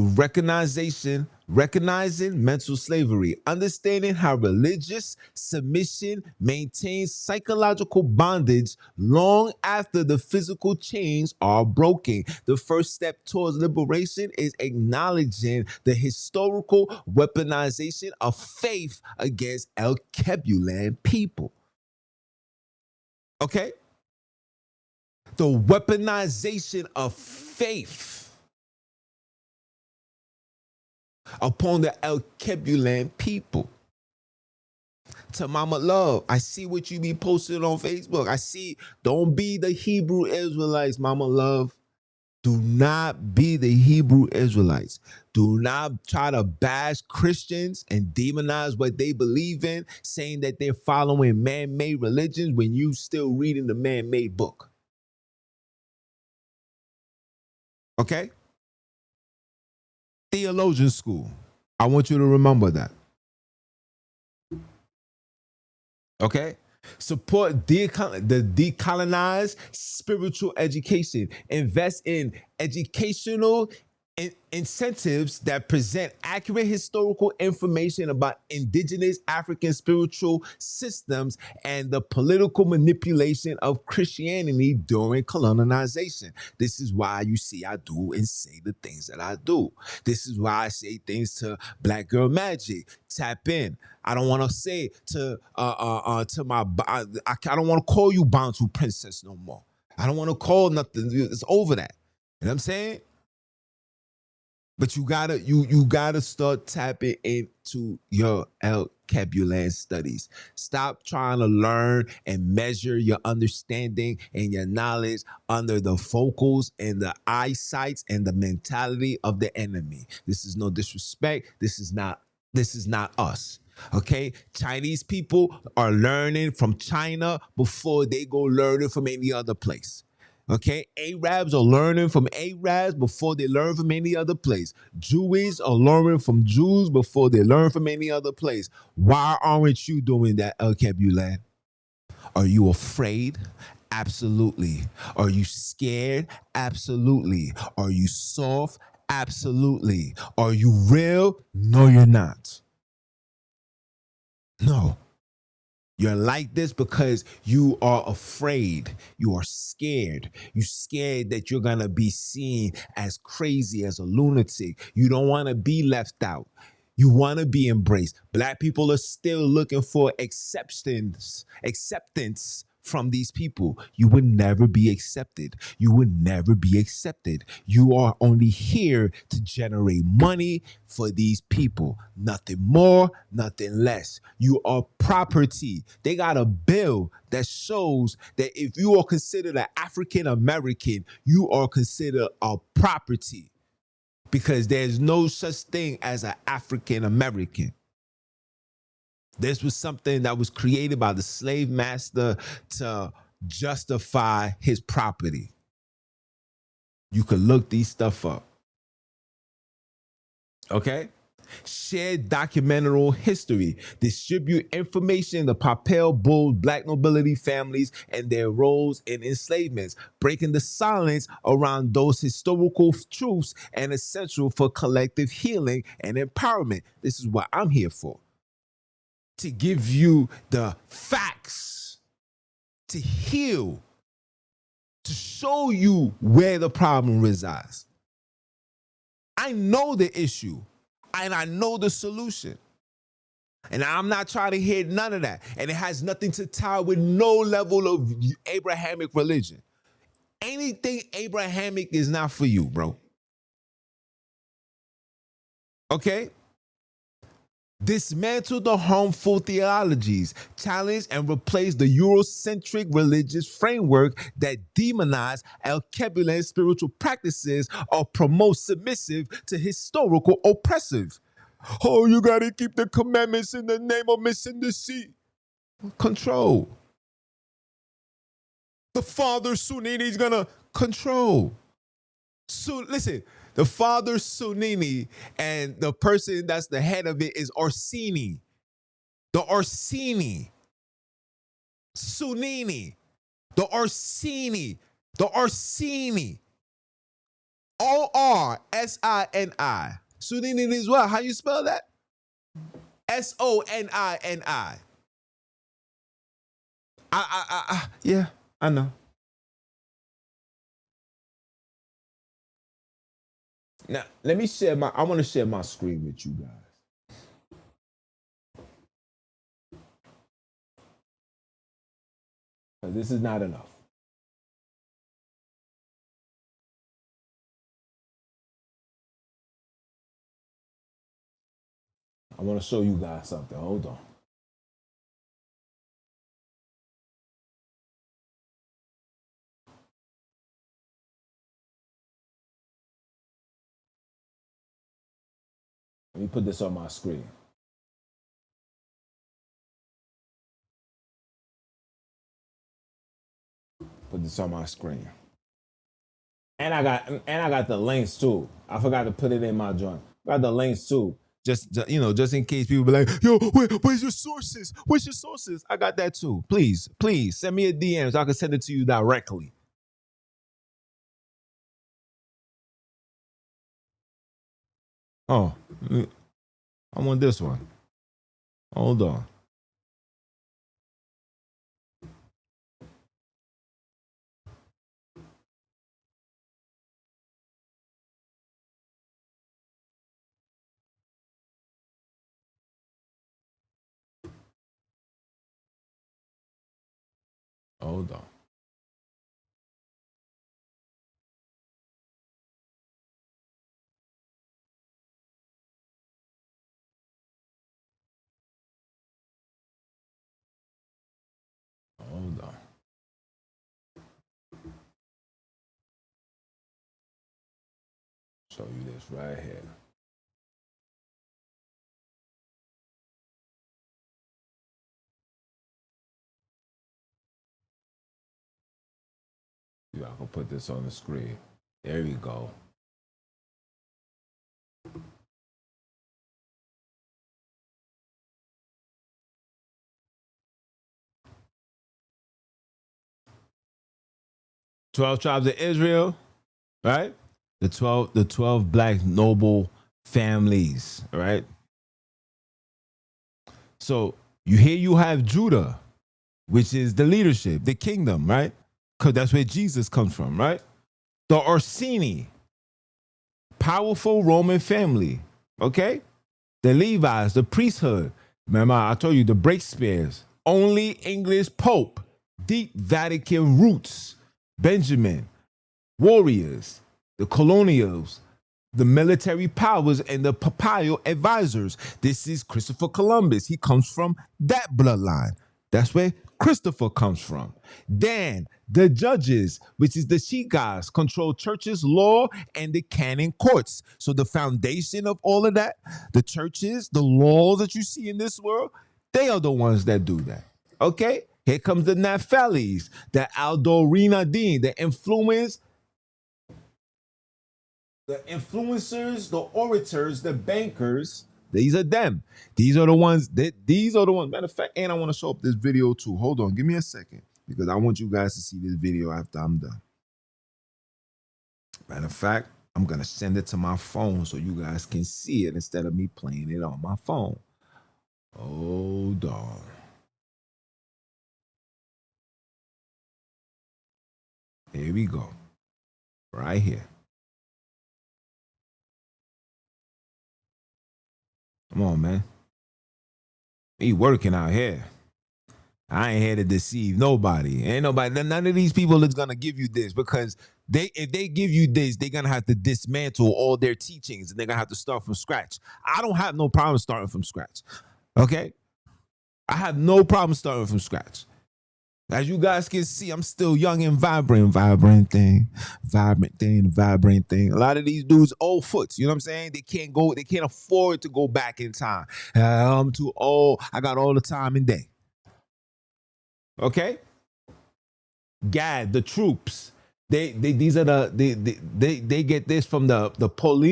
recognizing mental slavery, understanding how religious submission maintains psychological bondage long after the physical chains are broken. The first step towards liberation is acknowledging the historical weaponization of faith against El Kebulan people. Okay? The weaponization of faith upon the El Kebulan people. To Mama Love, I see what you be posting on Facebook. I see, don't be the Hebrew Israelites, Mama Love. Do not be the Hebrew Israelites. Do not try to bash Christians and demonize what they believe in, saying that they're following man-made religions when you still reading the man-made book. Okay? Theologian school. I want you to remember that. Okay? Support the decolonized spiritual education. Invest in educational incentives that present accurate historical information about indigenous African spiritual systems and the political manipulation of Christianity during colonization. This is why you see I do and say the things that I do. This is why I say things to Black Girl Magic. Tap in. I don't want to say to my I don't want to call you Bantu Princess no more. I don't want to call nothing. It's over that. You know what I'm saying? But you gotta start tapping into your El Kebulan studies. Stop trying to learn and measure your understanding and your knowledge under the focals and the eyesights and the mentality of the enemy. This is no disrespect. This is not us. Okay, Chinese people are learning from China before they go learning from any other place. Okay, Arabs are learning from Arabs before they learn from any other place. Jews are learning from Jews before they learn from any other place. Why aren't you doing that, El Kebulan? Are you afraid? Absolutely. Are you scared? Absolutely. Are you soft? Absolutely. Are you real? No, you're not. No. You're like this because you are afraid. You are scared. You're scared that you're going to be seen as crazy, as a lunatic. You don't want to be left out. You want to be embraced. Black people are still looking for acceptance from these people. You would never be accepted. You would never be accepted. You are only here to generate money for these people. Nothing more, nothing less. You are property. They got a bill that shows that if you are considered an African American, you are considered a property because there's no such thing as an African American. This was something that was created by the slave master to justify his property. You could look these stuff up. Okay? Share documental history. Distribute information in the Papel Bull Black Nobility families and their roles in enslavements, breaking the silence around those historical truths and essential for collective healing and empowerment. This is what I'm here for. To give you the facts, to heal, to show you where the problem resides. I know the issue and I know the solution. And I'm not trying to hear none of that. And it has nothing to tie with no level of Abrahamic religion. Anything Abrahamic is not for you, bro. Okay? Dismantle the harmful theologies, challenge and replace the Eurocentric religious framework that demonize Al-Kebulan spiritual practices or promote submissive to historical oppressive. Oh, you gotta keep the commandments in the name of missing the sea. Control. The father Sunini is gonna control. So listen, the father Sunini and the person that's the head of it is Orsini. The Orsini. Sunini. The Orsini. The Orsini. Orsini. Sunini is what? How you spell that? Sonini. Yeah, I know. Now, let me share I want to share my screen with you guys. This is not enough. I want to show you guys something. Hold on. Let me put this on my screen. Put this on my screen. And I got the links too. I forgot to put it in my joint. I got the links too. Just in case people be like, yo, where's your sources? Where's your sources? I got that too. Please send me a DM so I can send it to you directly. Oh, I want this one. Hold on. Hold on. Hold on. Show you this right here. I can put this on the screen. There we go. "12 tribes of Israel," right? The 12 black noble families, right? So you have Judah, which is the leadership, the kingdom, right? Because that's where Jesus comes from, right? The Orsini, powerful Roman family, okay? The Levites, the priesthood. Remember, I told you the Breakspears, only English Pope, deep Vatican roots, Benjamin, warriors, the colonials, the military powers, and the papal advisors. This is Christopher Columbus. He comes from that bloodline. That's where Christopher comes from. Dan, the judges, which is the Shigas, control churches, law, and the canon courts. So the foundation of all of that, the churches, the laws that you see in this world, they are the ones that do that. Okay? Here comes the Nephilis, the Aldorina Dean, the influencers, the orators, the bankers. These are them. These are the ones. Matter of fact, and I want to show up this video too. Hold on, give me a second because I want you guys to see this video after I'm done. Matter of fact, I'm gonna send it to my phone so you guys can see it instead of me playing it on my phone. Hold on. Here we go. Right here. Come on, man. He working out here. I ain't here to deceive nobody. Ain't nobody. None of these people is gonna give you this because if they give you this, they're gonna have to dismantle all their teachings and they're gonna have to start from scratch. I don't have no problem starting from scratch. Okay? I have no problem starting from scratch. As you guys can see, I'm still young and vibrant thing. A lot of these dudes old foots, you know what I'm saying? They can't afford to go back in time. I'm too old. I got all the time and day. Okay? Gad, the troops. These are they get this from the Paul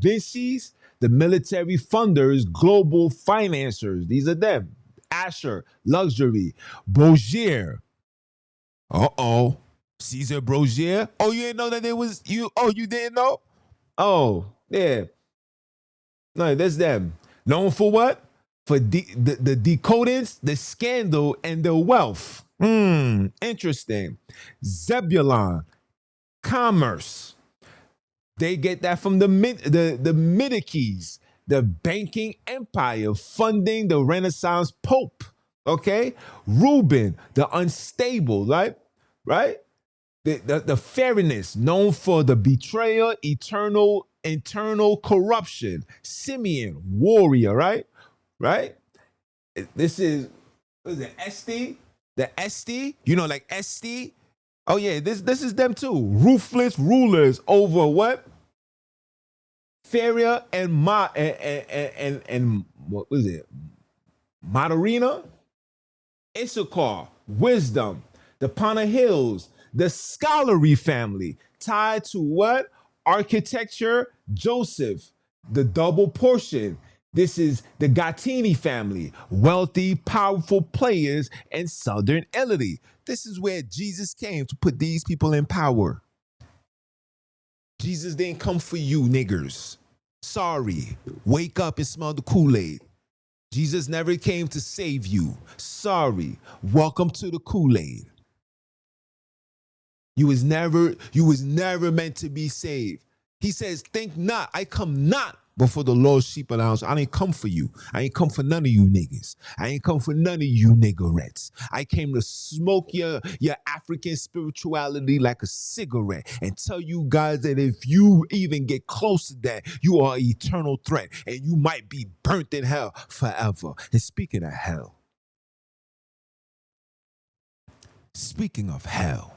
Vincis, the military funders, global financiers. These are them. Asher, luxury, Brogier. Caesar Brogier. Oh, you didn't know that there was you. Oh, you didn't know? Oh, yeah. No, that's them. Known for what? For the decodance, the scandal, and the wealth. Interesting. Zebulon, commerce. They get that from the Midikis, the banking empire, funding the Renaissance Pope. Okay, Reuben, the unstable, right? The fairness, known for the betrayal, internal corruption. Simeon, warrior, right? This is, what is it, Esti? The Esti, like Esti. Oh yeah, this is them too. Ruthless rulers over what? Feria and what was it? Madarina, Issachar, wisdom, the Pana Hills, the scholarly family, tied to what? Architecture, Joseph, the double portion. This is the Gattini family, wealthy, powerful players in Southern Italy. This is where Jesus came to put these people in power. Jesus didn't come for you, niggers. Sorry. Wake up and smell the Kool-Aid. Jesus never came to save you. Sorry. Welcome to the Kool-Aid. You was never meant to be saved. He says, think not, I come not before the Lord's sheep and lambs. I didn't come for you. I ain't come for none of you niggas. I ain't come for none of you niggerettes. I came to smoke your African spirituality like a cigarette and tell you guys that if you even get close to that, you are an eternal threat and you might be burnt in hell forever. And speaking of hell,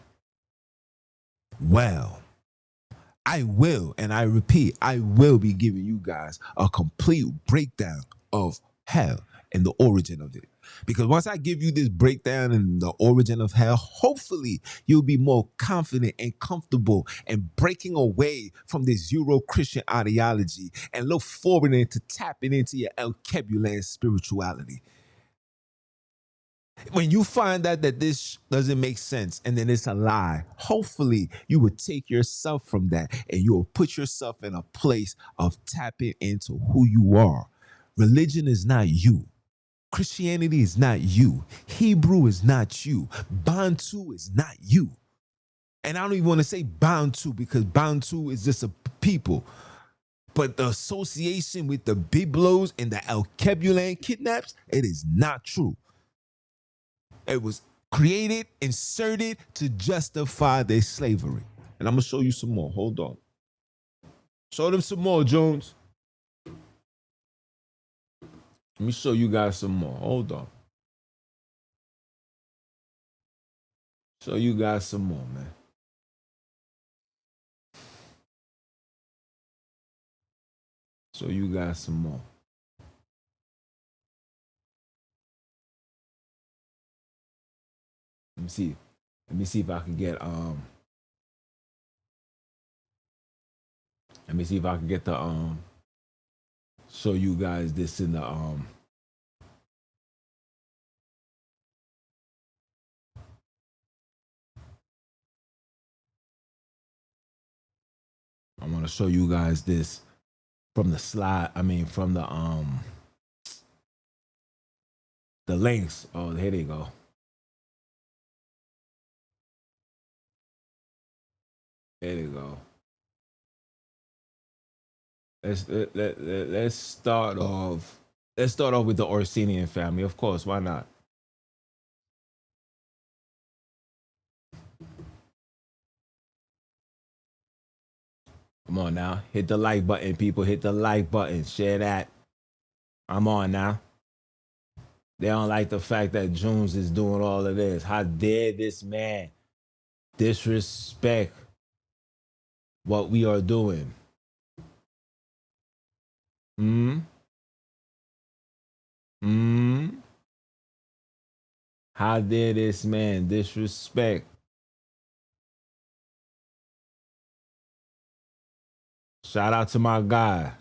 well, I will, and I repeat, I will be giving you guys a complete breakdown of hell and the origin of it. Because once I give you this breakdown and the origin of hell, hopefully you'll be more confident and comfortable and breaking away from this Euro-Christian ideology and look forward into tapping into your Alkebulan spirituality. When you find out that this doesn't make sense and then it's a lie, hopefully you will take yourself from that and you will put yourself in a place of tapping into who you are. Religion is not you. Christianity is not you. Hebrew is not you. Bantu is not you. And I don't even want to say Bantu because Bantu is just a people. But the association with the Biblos and the Alkebulan kidnaps, it is not true. It was created, inserted to justify their slavery. And I'm going to show you some more. Hold on. Show them some more, Jones. Let me show you guys some more. Hold on. Show you guys some more, man. Show you guys some more. Let me see. Let me see if I can get let me see if I can get the show you guys this in the I want to show you guys this from the slide. I mean from the links. Oh, here they go. There they go. Let's start off. Let's start off with the Orsinian family, of course. Why not? Come on now, hit the like button, people. Hit the like button. Share that. I'm on now. They don't like the fact that Jones is doing all of this. How dare this man disrespect what we are doing? How dare this man disrespect? Shout out to my guy.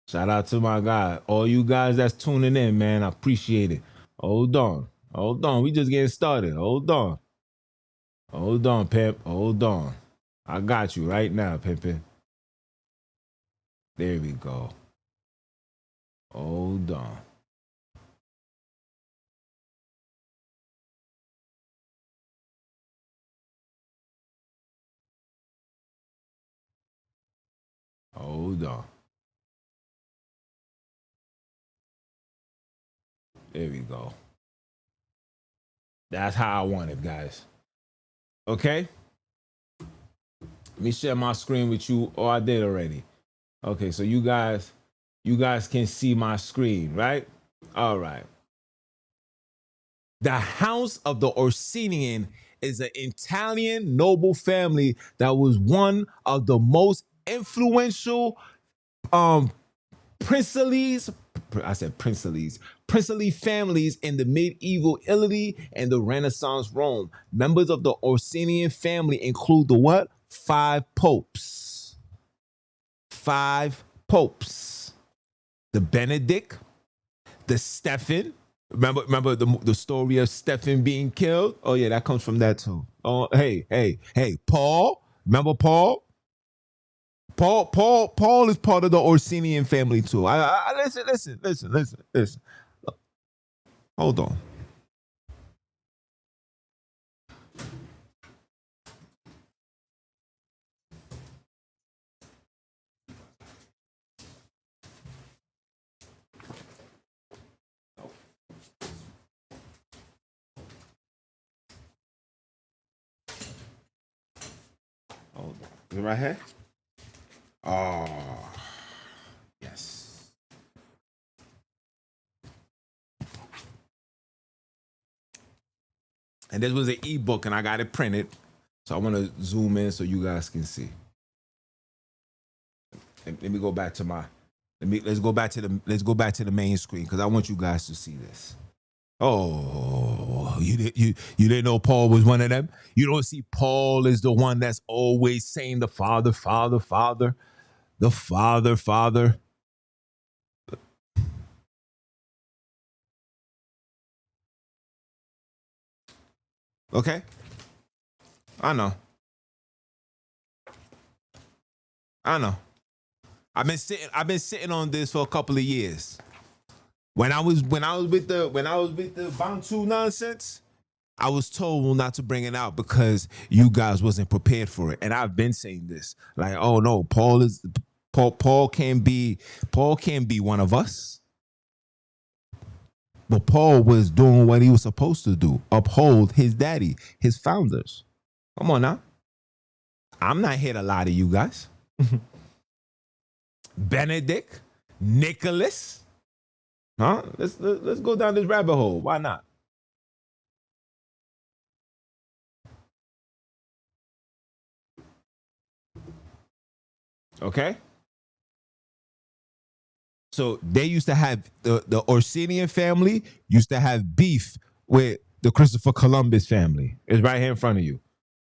Shout out to my guy. All you guys that's tuning in, man, I appreciate it. Hold on. Hold on. We just getting started. Hold on. Hold on, Pimp. Hold on. I got you right now, Pimpin'. There we go. Hold on. Hold on. There we go. That's how I want it, guys. Okay? Let me share my screen with you. Oh, I did already. Okay, so you guys can see my screen, right? All right. The House of the Orsinian is an Italian noble family that was one of the most influential princely families in the medieval Italy and the Renaissance Rome. Members of the Orsinian family include the what? 5 popes. 5 popes. The Benedict, the Stephen. Remember the story of Stephen being killed? Oh yeah, that comes from that too. Oh hey, Paul. Remember Paul? Paul is part of the Orsinian family too. Listen. Hold on. Hold on. Is it right here? Oh, yes. And this was an ebook, and I got it printed. So I want to zoom in so you guys can see. Let me go back to my. Let's go back to the main screen because I want you guys to see this. Oh, you didn't know Paul was one of them? You don't see Paul is the one that's always saying the Father, Father, Father, the Father, Father. Okay? I know. I've been sitting on this for a couple of years. When I was with the Bantu nonsense, I was told not to bring it out because you guys wasn't prepared for it. And I've been saying this. Like, oh no, Paul can't be one of us. But Paul was doing what he was supposed to do. Uphold his daddy, his founders. Come on now. I'm not here to lie to you guys. Benedict, Nicholas. Huh? Let's go down this rabbit hole. Why not? Okay. So they used to have the Orsinian family used to have beef with the Christopher Columbus family. It's right here in front of you.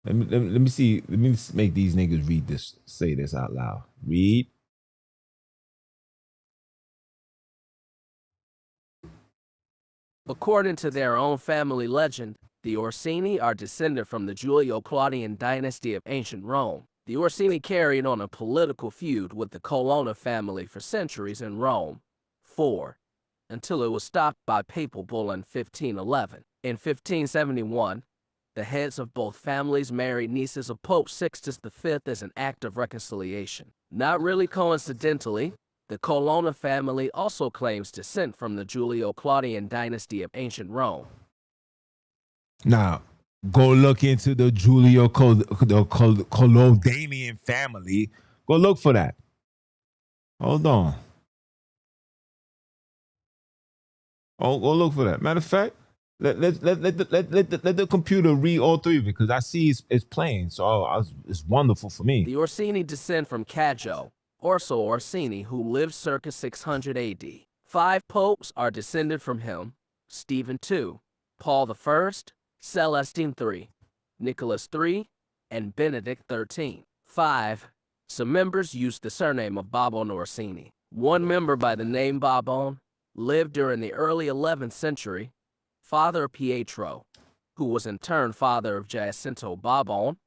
Let me see. Let me make these niggas read this. Say this out loud. Read. According to their own family legend, the Orsini are descended from the Julio-Claudian dynasty of ancient Rome. The Orsini carried on a political feud with the Colonna family for centuries in Rome. 4. Until it was stopped by papal bull in 1511. In 1571, the heads of both families married nieces of Pope Sixtus V as an act of reconciliation. Not really coincidentally, the Colonna family also claims descent from the Julio-Claudian dynasty of ancient Rome. Now, go look into the Colodanian family. Go look for that. Hold on. Oh, go look for that. Matter of fact, let the computer read all three of it because I see it's playing. So it's wonderful for me. The Orsini descend from Caggio, Orso Orsini, who lived circa 600 AD. 5 popes are descended from him: Stephen II, Paul I, Celestine III, Nicholas III, and Benedict XIII. 5. Some members used the surname of Barbone Orsini. One member by the name Barbone lived during the early 11th century, Father Pietro, who was in turn father of Jacinto Barbone,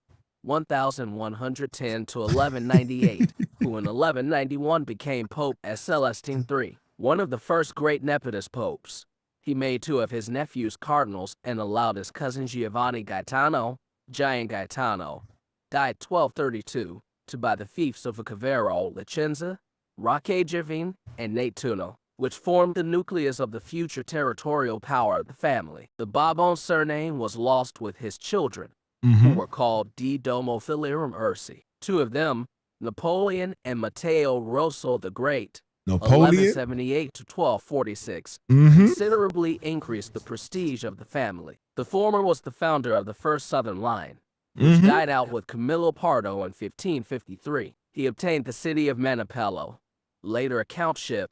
1110 to 1198, who in 1191 became Pope as Celestine III, one of the first great Nepentist popes. He made 2 of his nephews cardinals and allowed his cousin Giovanni Gaetano, Gian Gaetano, died 1232, to buy the fiefs of Cavero, Licenza, Rocca-Girvine, and Nettuno, which formed the nucleus of the future territorial power of the family. The Barbone surname was lost with his children, who were called Di Domo Filiarum Ursi. 2 of them, Napoleon and Matteo Rosso the Great, 1178 to 1246, considerably increased the prestige of the family. The former was the founder of the first southern line, which died out with Camillo Pardo in 1553. He obtained the city of Manipello, later a countship,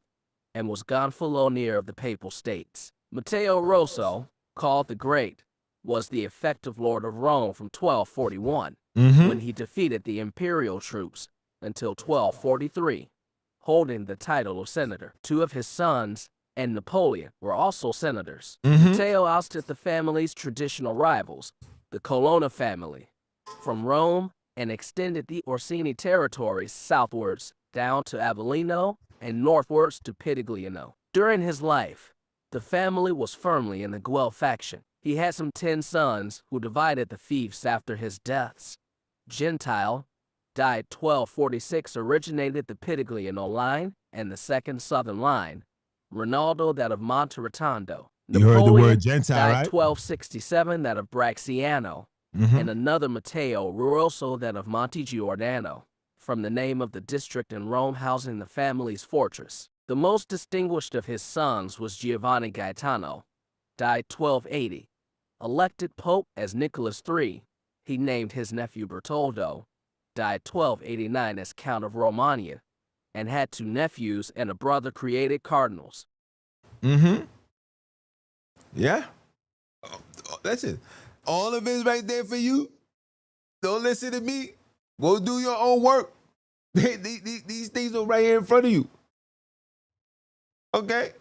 and was gonfalonier of the Papal States. Matteo Rosso, called the Great, was the effective lord of Rome from 1241, when he defeated the imperial troops, until 1243, holding the title of senator. 2 of his sons and Napoleon were also senators. Matteo ousted the family's traditional rivals, the Colonna family, from Rome and extended the Orsini territories southwards down to Avellino and northwards to Pitigliano. During his life, the family was firmly in the Guelph faction. He had some 10 sons who divided the fiefs after his deaths. Gentile, died 1246, originated the Pitigliano line and the second southern line. Rinaldo, that of Monteritondo. You heard the word Gentile, died right? 1267, that of Braxiano. And another Matteo Ruoso, that of Monte Giordano, from the name of the district in Rome housing the family's fortress. The most distinguished of his sons was Giovanni Gaetano, died 1280, Elected Pope as Nicholas III, he named his nephew Bertoldo, died 1289 as Count of Romagna, and had two nephews and a brother created cardinals. Mm-hmm. Yeah. That's it. All of it's right there for you. Don't listen to me. Go do your own work. These things are right here in front of you. Okay?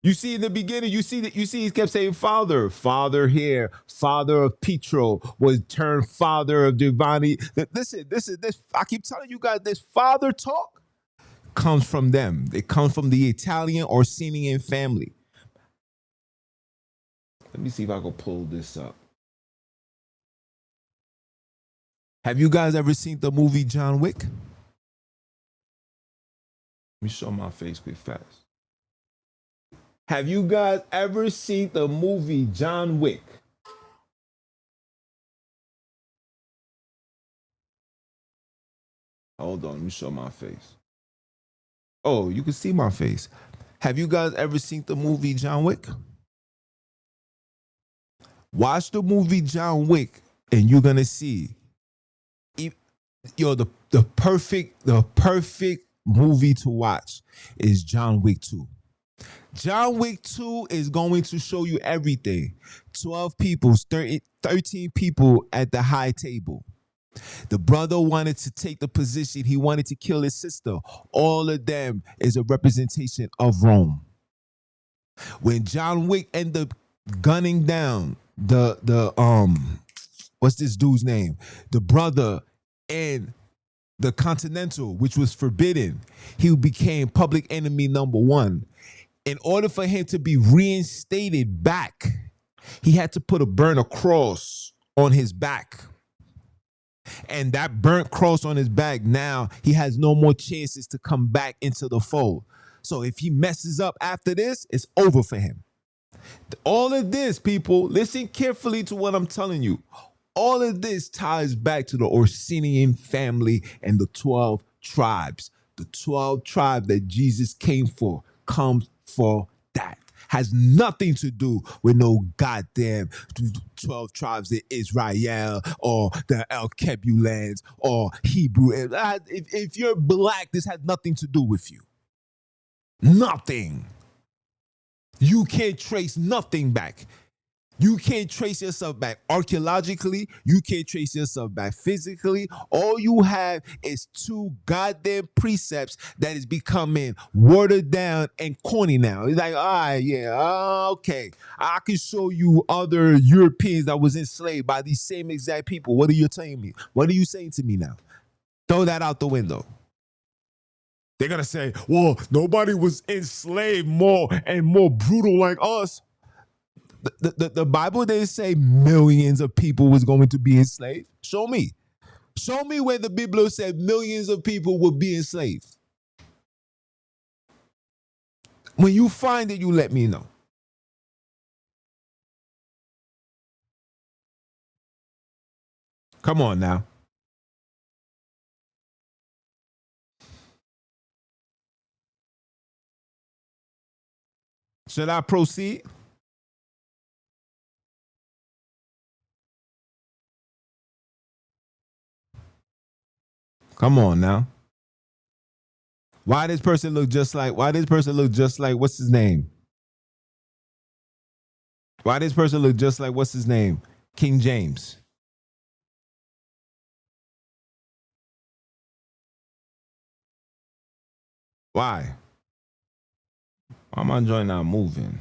You see in the beginning, you see he kept saying father, father here, father of Petro was turned father of Giovanni. Listen, this. I keep telling you guys, this father talk comes from them. It comes from the Italian Orsinian family. Let me see if I can pull this up. Have you guys ever seen the movie John Wick? Let me show my face quick fast. Have you guys ever seen the movie John Wick? Hold on, let me show my face. Oh, you can see my face. Have you guys ever seen the movie John Wick? Watch the movie John Wick and you're gonna see the perfect movie to watch is John Wick 2. John Wick 2 is going to show you everything. 12 people, 13 people at the high table. The brother wanted to take the position. He wanted to kill his sister. All of them is a representation of Rome. When John Wick ended up gunning down the what's this dude's name? The brother and the Continental, which was forbidden, he became public enemy number one. In order for him to be reinstated back, he had to burn a cross on his back. And that burnt cross on his back, now he has no more chances to come back into the fold. So if he messes up after this, it's over for him. All of this, people, listen carefully to what I'm telling you. All of this ties back to the Orsinian family and the 12 tribes. The 12 tribes that Jesus came for comes for that. Has nothing to do with no goddamn 12 tribes of Israel or the El Kebulans or Hebrew. If you're black, this has nothing to do with you. Nothing. You can't trace nothing back. You can't trace yourself back archaeologically. You can't trace yourself back physically. All you have is two goddamn precepts that is becoming watered down and corny now. It's like, all right, yeah, okay. I can show you other Europeans that was enslaved by these same exact people. What are you telling me? What are you saying to me now? Throw that out the window. They're going to say, well, nobody was enslaved more and more brutal like us. The Bible didn't say millions of people was going to be enslaved. Show me. Show me where the Bible said millions of people would be enslaved. When you find it, you let me know. Come on now. Should I proceed? Come on now. Why this person look just like what's his name? Why this person look just like what's his name? King James. Why? Why am I joint not moving?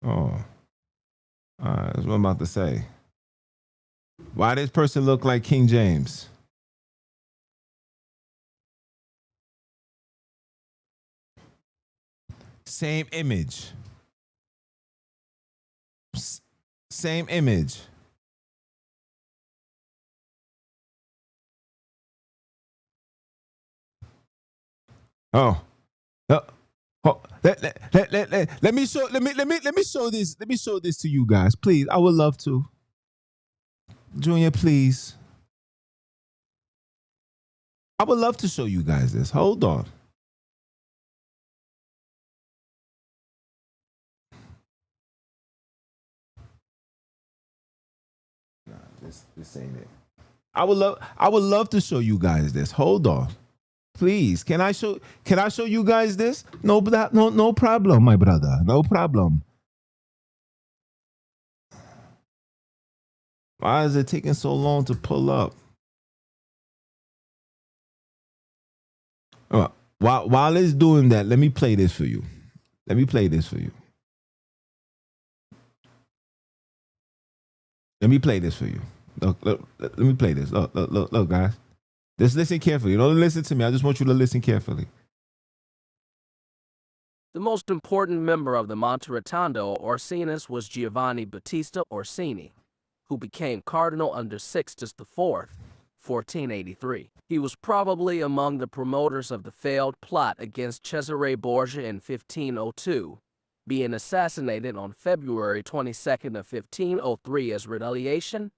Oh. That's what I'm about to say. Why this person look like King James? Same image. Same image. Oh. Let me show this. Let me show this to you guys. Please. I would love to. Junior, please. I would love to show you guys this. Hold on. this ain't it. I would love to show you guys this. Hold on. Please, can I show you guys this? No problem, my brother. No problem. Why is it taking so long to pull up? While it's doing that, let me play this for you. Let me play this for you. Let me play this for you. Look, let me play this. Look, guys. Just listen carefully. Don't listen to me. I just want you to listen carefully. The most important member of the Monteritondo Orsinis was Giovanni Battista Orsini, who became cardinal under Sixtus IV, 1483. He was probably among the promoters of the failed plot against Cesare Borgia in 1502, being assassinated on February 22nd of 1503 as retaliation,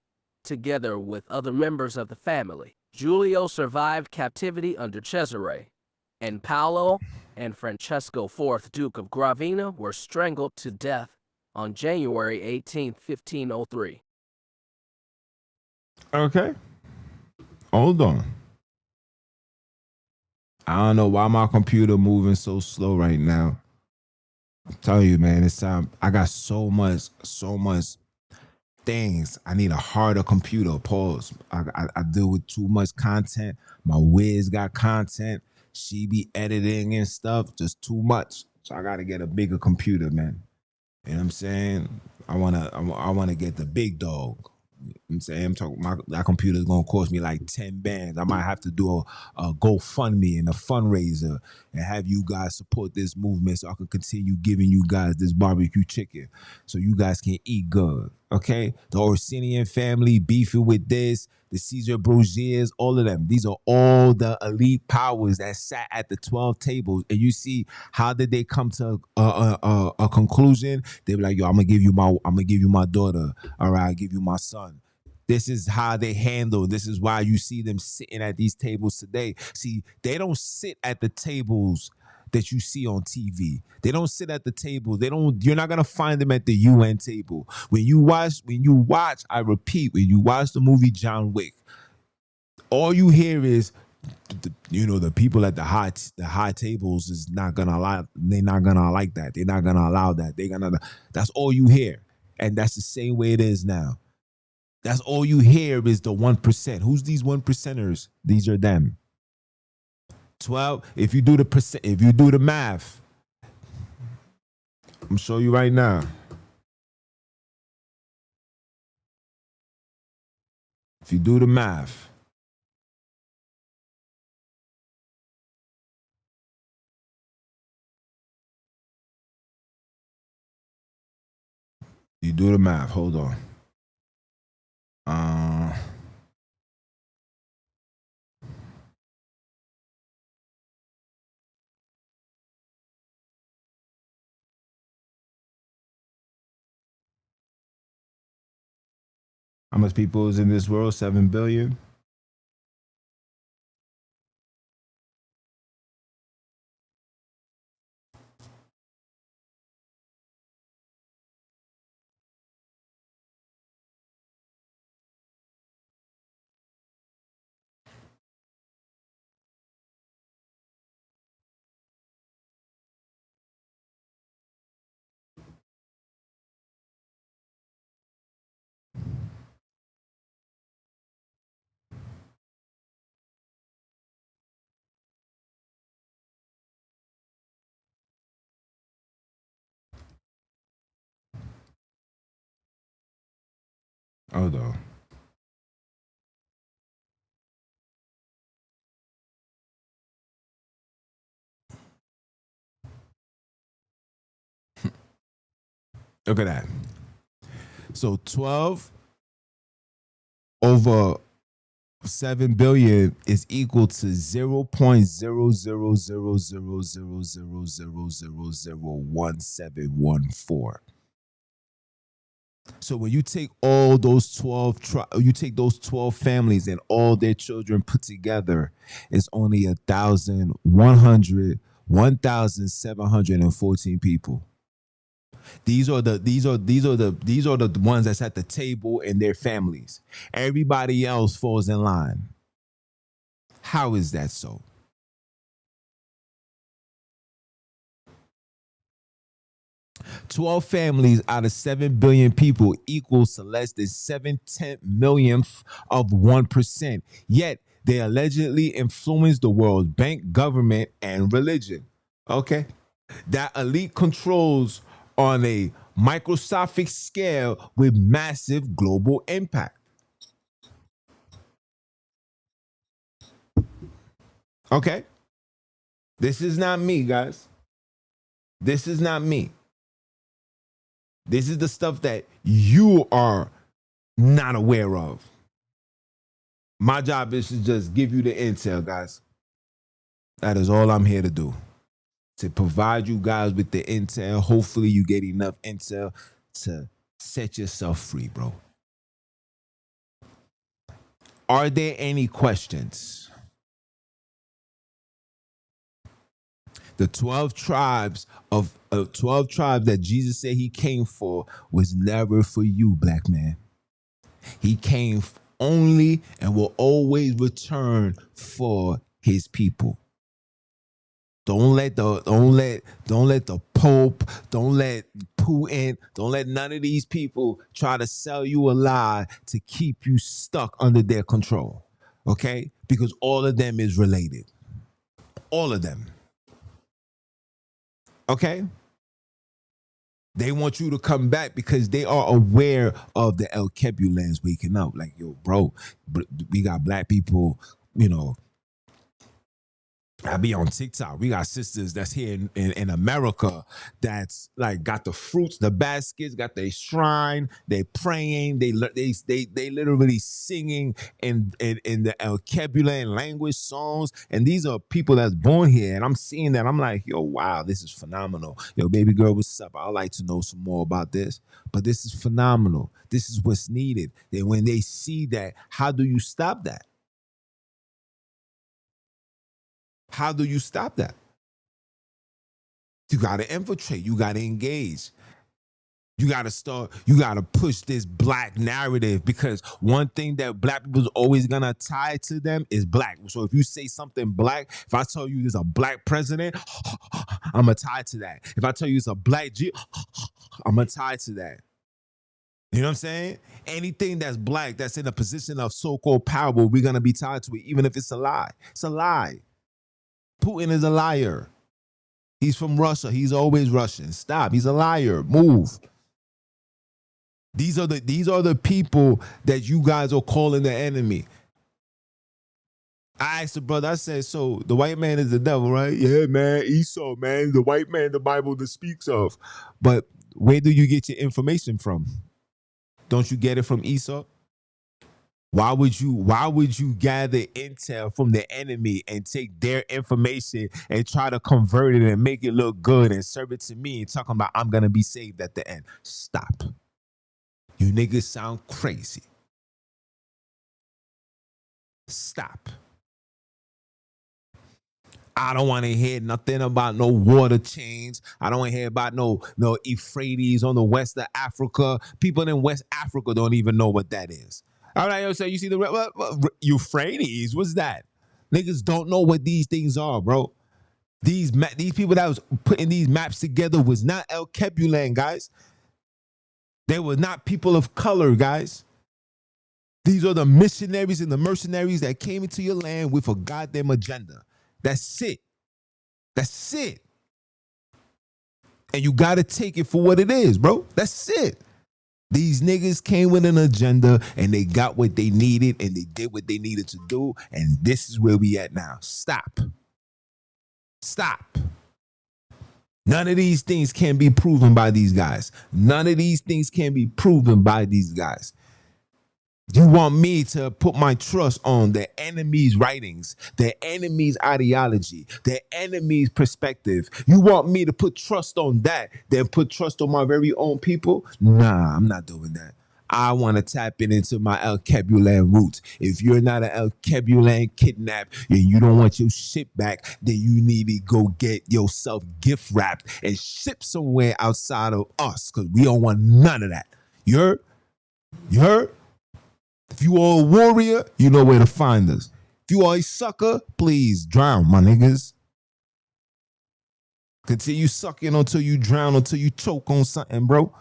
together with other members of the family. Giulio survived captivity under Cesare, and Paolo and Francesco IV, Duke of Gravina, were strangled to death on January 18, 1503. Okay. Hold on. I don't know why my computer moving so slow right now. I'm telling you, man, it's time. I got so much things. I need a harder computer. Pause. I deal with too much content. My Wiz got content. She be editing and stuff. Just too much. So I gotta get a bigger computer, man. You know what I'm saying? I wanna get the big dog. You know what I'm saying? I'm talking, that computer is gonna cost me like 10 bands. I might have to do a GoFundMe and a fundraiser and have you guys support this movement so I can continue giving you guys this barbecue chicken so you guys can eat good. Okay? The Orsinian family beefing with this, the Caesar Borgias, all of them. These are all the elite powers that sat at the 12 tables. And you see, how did they come to a conclusion? They were like, yo, I'm gonna give you my daughter. All right, I'll give you my son. This is how they handle. This is why you see them sitting at these tables today. See, they don't sit at the tables that you see on TV. They don't sit at the table. You're not gonna find them at the UN table. When you watch, I repeat, when you watch the movie John Wick, all you hear is the people at the high tables is not gonna allow. They're not gonna like that. They're not gonna allow that. That's all you hear, and that's the same way it is now. That's all you hear is the 1%. Who's these 1%ers? These are them. 12. If you do the math, I'm gonna show you right now. If you do the math, hold on. How much people is in this world? 7 billion. Hold on. Look at that. So 12 over 7 billion is equal to 0.0000000001714. So when you take all those 12 families and all their children put together, it's only 1,714 people. These are the ones that's at the table and their families. Everybody else falls in line. How is that so? "12 families out of 7 billion people equals to less than 7/10 millionth of 1%. Yet they allegedly influence the world bank, government, and religion." Okay. That elite controls on a microscopic scale with massive global impact. Okay. This is not me, guys. This is not me. This is the stuff that you are not aware of. My job is to just give you the intel, guys. That is all I'm here to do. To provide you guys with the intel. Hopefully you get enough intel to set yourself free, bro. Are there any questions? The 12 tribes that Jesus said he came for was never for you, black man. He came only and will always return for his people. Don't let the Pope, don't let Putin, don't let none of these people try to sell you a lie to keep you stuck under their control. Okay? Because all of them is related. All of them. Okay? They want you to come back because they are aware of the El Kebulans waking up. Like, yo, bro, we got black people, I be on TikTok. We got sisters that's here in America that's like got the fruits, the baskets, got their shrine. They praying. They literally singing in the El Kebulan language songs. And these are people that's born here. And I'm seeing that. I'm like, yo, wow, this is phenomenal. Yo, baby girl, what's up? I'd like to know some more about this. But this is phenomenal. This is what's needed. And when they see that, how do you stop that? How do you stop that? You got to infiltrate. You got to engage. You got to push this black narrative, because one thing that black people's always going to tie to them is black. So if you say something black, if I tell you there's a black president, I'm going to tie to that. If I tell you it's a black G, I'm going to tie to that. You know what I'm saying? Anything that's black, that's in a position of so-called power, we're going to be tied to it, even if it's a lie. It's a lie. Putin is a liar. He's from Russia. He's always Russian. Stop. He's a liar. Move. These are the people that you guys are calling the enemy. I asked the brother, I said, so the white man is the devil, right? Yeah, man. Esau, man. The white man the Bible that speaks of. But where do you get your information from? Don't you get it from Esau? Why would you gather intel from the enemy and take their information and try to convert it and make it look good and serve it to me and talking about I'm gonna be saved at the end? Stop. You niggas sound crazy. Stop. I don't want to hear nothing about no water change. I don't want to hear about no Euphrates on the west of Africa. People in West Africa don't even know what that is. All right, so you see the Euphrates? What's that? Niggas don't know what these things are, bro. These people that was putting these maps together was not El Kebulan, guys. They were not people of color, guys. These are the missionaries and the mercenaries that came into your land with a goddamn agenda. That's it. That's it. And you got to take it for what it is, bro. That's it. These niggas came with an agenda and they got what they needed and they did what they needed to do. And this is where we at now. Stop. Stop. None of these things can be proven by these guys. None of these things can be proven by these guys. You want me to put my trust on the enemy's writings, the enemy's ideology, the enemy's perspective. You want me to put trust on that, then put trust on my very own people? Nah, I'm not doing that. I want to tap into my El Kebulan roots. If you're not an El Kebulan kidnapped and you don't want your shit back, then you need to go get yourself gift wrapped and shipped somewhere outside of us, because we don't want none of that. You heard? You heard? If you are a warrior, you know where to find us. If you are a sucker, please drown, my niggas. Continue sucking until you drown, until you choke on something, bro.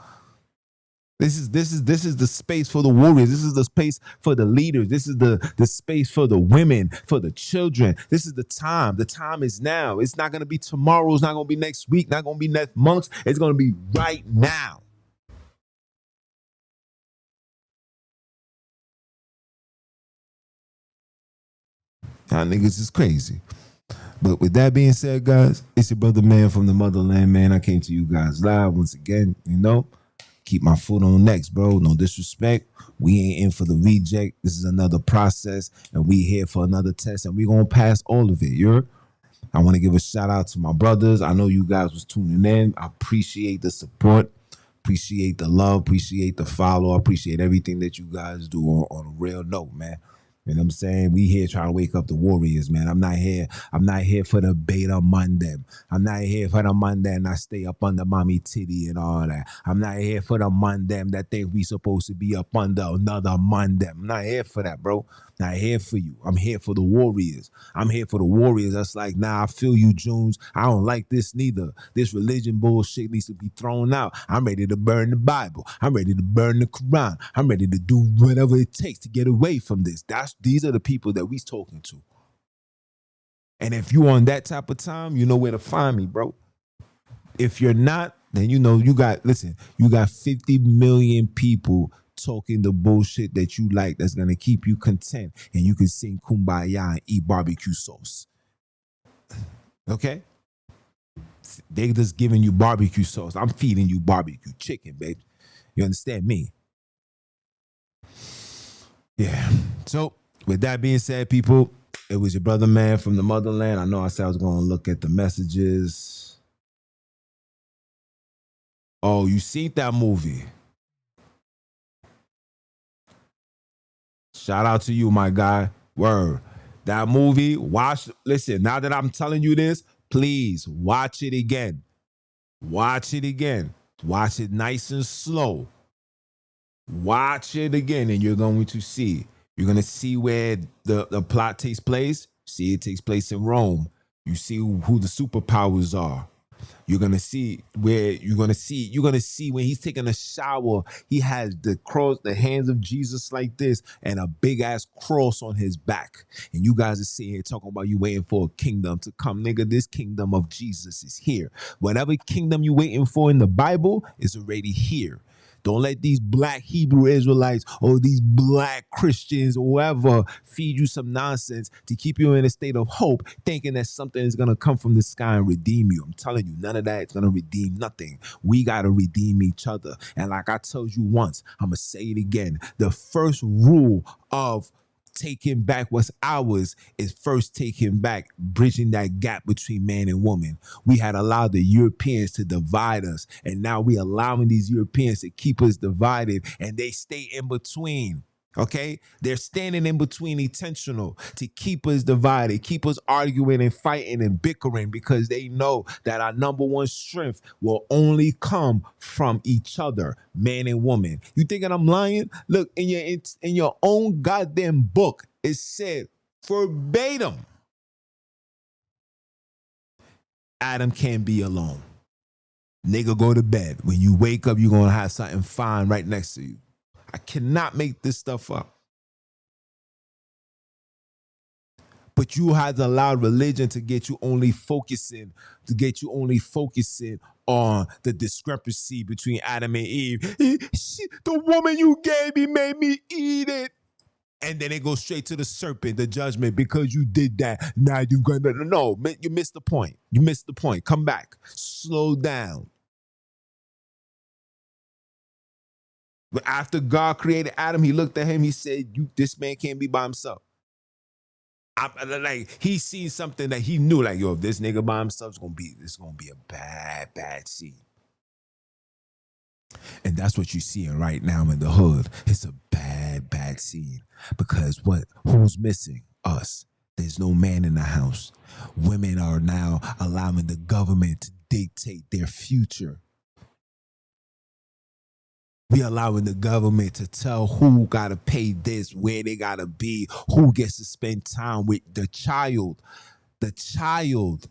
This is the space for the warriors. This is the space for the leaders. This is the space for the women, for the children. This is the time. The time is now. It's not gonna be tomorrow. It's not gonna be next week. Not gonna be next month. It's gonna be right now. Y'all niggas is crazy. But with that being said, guys, it's your brother man from the motherland, man. I came to you guys live once again, you know. Keep my foot on next, bro. No disrespect. We ain't in for the reject. This is another process, and we here for another test, and we gonna pass all of it. I want to give a shout out to my brothers. I know you guys was tuning in. I appreciate the support, appreciate the love, appreciate the follow, appreciate everything that you guys do on a real note, man. You know what I'm saying? We here trying to wake up the warriors, man. I'm not here for the beta Monday. I'm not here for the Monday and I stay up under mommy titty and all that. I'm not here for the Monday that think we supposed to be up under another Monday. I'm not here for that, bro. Not here for you. I'm here for the warriors. I'm here for the warriors. That's like, nah, I feel you, Junes. I don't like this neither. This religion bullshit needs to be thrown out. I'm ready to burn the Bible. I'm ready to burn the Quran. I'm ready to do whatever it takes to get away from this. These are the people that we talking to. And if you on that type of time, you know where to find me, bro. If you're not, then you know you got 50 million people talking the bullshit that you like that's gonna keep you content, and you can sing kumbaya and eat barbecue sauce. Okay? They just giving you barbecue sauce. I'm feeding you barbecue chicken, baby. You understand me? Yeah. So with that being said, people, it was your brother man from the motherland. I know I said I was gonna look at the messages. Oh, you seen that movie? Shout out to you, my guy. Word. That movie, listen, now that I'm telling you this, please watch it again. Watch it again. Watch it nice and slow. Watch it again, and you're going to see. You're going to see where the plot takes place. See, it takes place in Rome. You see who the superpowers are. You're gonna see when he's taking a shower, he has the hands of Jesus like this, and a big ass cross on his back. And you guys are sitting here talking about you waiting for a kingdom to come. Nigga, this kingdom of Jesus is here. Whatever kingdom you waiting for in the Bible is already here. Don't let these black Hebrew Israelites or these black Christians or whoever feed you some nonsense to keep you in a state of hope, thinking that something is going to come from the sky and redeem you. I'm telling you, none of that is going to redeem nothing. We got to redeem each other. And like I told you once, I'm going to say it again. The first rule of taking back what's ours is first taking back, bridging that gap between man and woman. We had allowed the Europeans to divide us, and now we allowing these Europeans to keep us divided, and they stay in between. Okay, they're standing in between intentional to keep us divided, keep us arguing and fighting and bickering, because they know that our number one strength will only come from each other, man and woman. You thinking I'm lying? Look, in your own goddamn book, it said verbatim, Adam can't be alone. Nigga, go to bed. When you wake up, you're gonna have something fine right next to you. I cannot make this stuff up. But you have allowed religion to get you only focusing on the discrepancy between Adam and Eve. The woman you gave me made me eat it. And then it goes straight to the serpent, the judgment, because you did that. Now you're gonna, no, you missed the point. You missed the point. Come back. Slow down. But after God created Adam, he looked at him, he said, this man can't be by himself. Like, he seen something that he knew, like, yo, if this nigga by himself, it's gonna be a bad scene. And that's what you're seeing right now in the hood. It's a bad, bad scene. Because what? Who's missing? Us. There's no man in the house. Women are now allowing the government to dictate their future. We allowing the government to tell who gotta pay this, where they gotta be, who gets to spend time with the child. The child.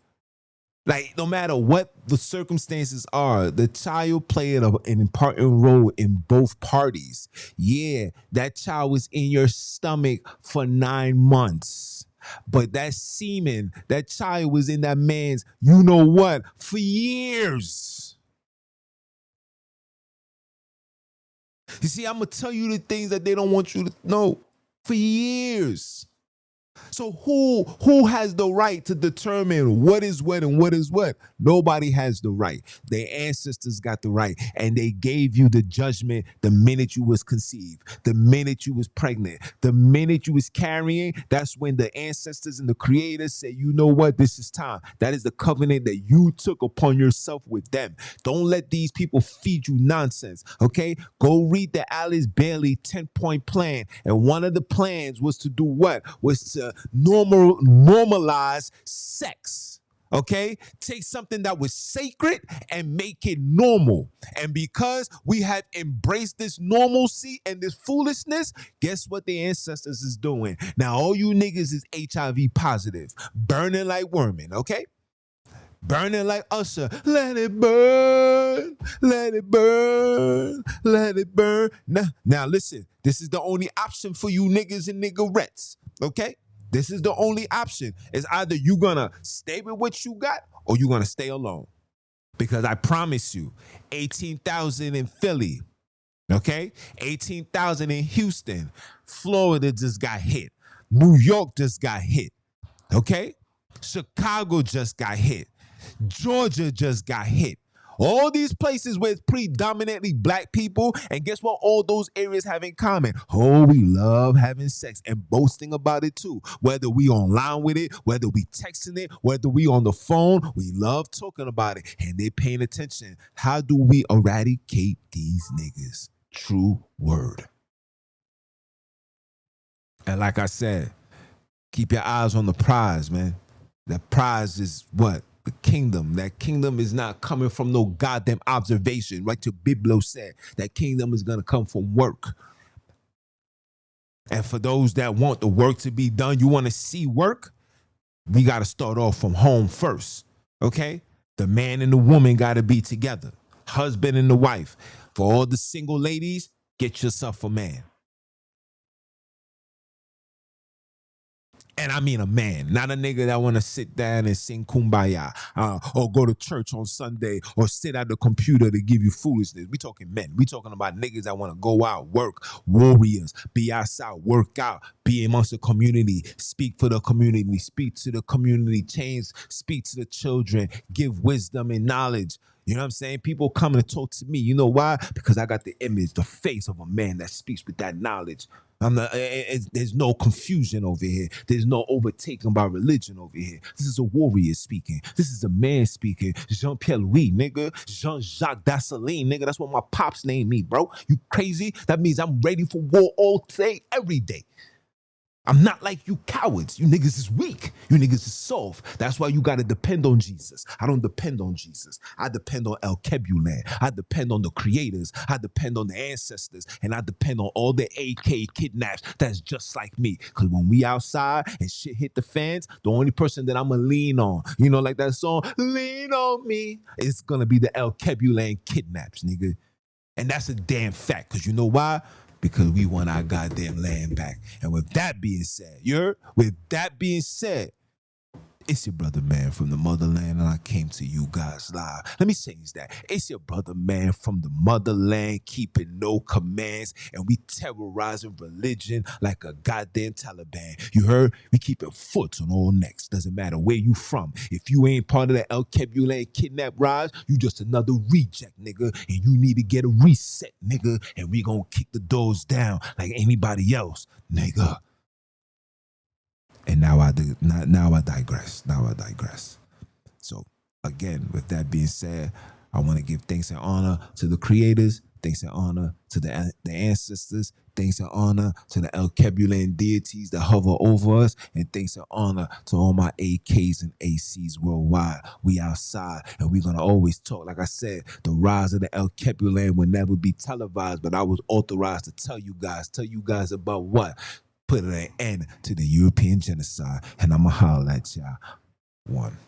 Like, no matter what the circumstances are, the child played an important role in both parties. Yeah, that child was in your stomach for 9 months. But that semen, that child was in that man's, you know what, for years. You see, I'm going to tell you the things that they don't want you to know for years. So who has the right to determine what is what and what is what? Nobody has the right. Their ancestors got the right, and they gave you the judgment the minute you was conceived, the minute you was pregnant, the minute you was carrying. That's when the ancestors and the creators said, you know what, this is time. That is the covenant that you took upon yourself with them. Don't let these people feed you nonsense, okay? Go read the Alice Bailey 10-point plan, and one of the plans was to do what? Was to normalize sex. Okay, take something that was sacred and make it normal. And because we have embraced this normalcy and this foolishness, guess what the ancestors is doing? Now, all you niggas is HIV positive, burning like worming, okay? Burning like Usher. Let it burn, let it burn, let it burn. Now listen, this is the only option for you niggas and niggerettes, okay? This is the only option. It's either you gonna stay with what you got or you gonna stay alone. Because I promise you, 18,000 in Philly, okay? 18,000 in Houston. Florida just got hit. New York just got hit, okay? Chicago just got hit. Georgia just got hit. All these places where it's predominantly black people, and guess what all those areas have in common? Oh, we love having sex and boasting about it too. Whether we online with it, whether we texting it, whether we on the phone, we love talking about it, and they paying attention. How do we eradicate these niggas? True word. And like I said, keep your eyes on the prize, man. The prize is what? The kingdom. That kingdom is not coming from no goddamn observation. Right to Biblo said, that kingdom is going to come from work. And for those that want the work to be done, you want to see work, we got to start off from home first. Okay? The man and the woman got to be together. Husband and the wife. For all the single ladies, get yourself a man. And I mean a man, not a nigga that want to sit down and sing kumbaya or go to church on Sunday or sit at the computer to give you foolishness. We talking men. We talking about niggas that want to go out, work, warriors, be outside, work out, be amongst the community, speak for the community, speak to the community, change, speak to the children, give wisdom and knowledge. You know what I'm saying? People come and talk to me. You know why? Because I got the image, the face of a man that speaks with that knowledge. There's no confusion over here. There's no overtaking by religion over here. This is a warrior speaking. This is a man speaking. Jean-Pierre Louis, nigga. Jean-Jacques Dassaline, nigga. That's what my pops named me, bro. You crazy? That means I'm ready for war all day, every day. I'm not like you cowards. You niggas is weak. You niggas is soft. That's why you got to depend on Jesus. I don't depend on Jesus. I depend on El Kebulan. I depend on the creators. I depend on the ancestors. And I depend on all the AK kidnaps that's just like me. Because when we outside and shit hit the fans, the only person that I'm going to lean on, you know, like that song, Lean On Me, it's going to be the El Kebulan kidnaps, nigga. And that's a damn fact. Because you know why? Because we want our goddamn land back. And with that being said, it's your brother man from the motherland, and I came to you guys live. Let me change that. It's your brother man from the motherland, keeping no commands, and we terrorizing religion like a goddamn Taliban. You heard? We keeping foot on all necks. Doesn't matter where you from. If you ain't part of the El Kebulan kidnap rise, you just another reject, nigga, and you need to get a reset, nigga, and we gonna kick the doors down like anybody else, nigga. And now I digress. So again, with that being said, I want to give thanks and honor to the creators. Thanks and honor to the ancestors. Thanks and honor to the El Kebulan deities that hover over us. And thanks and honor to all my AKs and ACs worldwide. We outside and we're going to always talk. Like I said, the rise of the El Kebulan will never be televised, but I was authorized to tell you guys about what? Put an end to the European genocide. And I'm going to holler at y'all. One.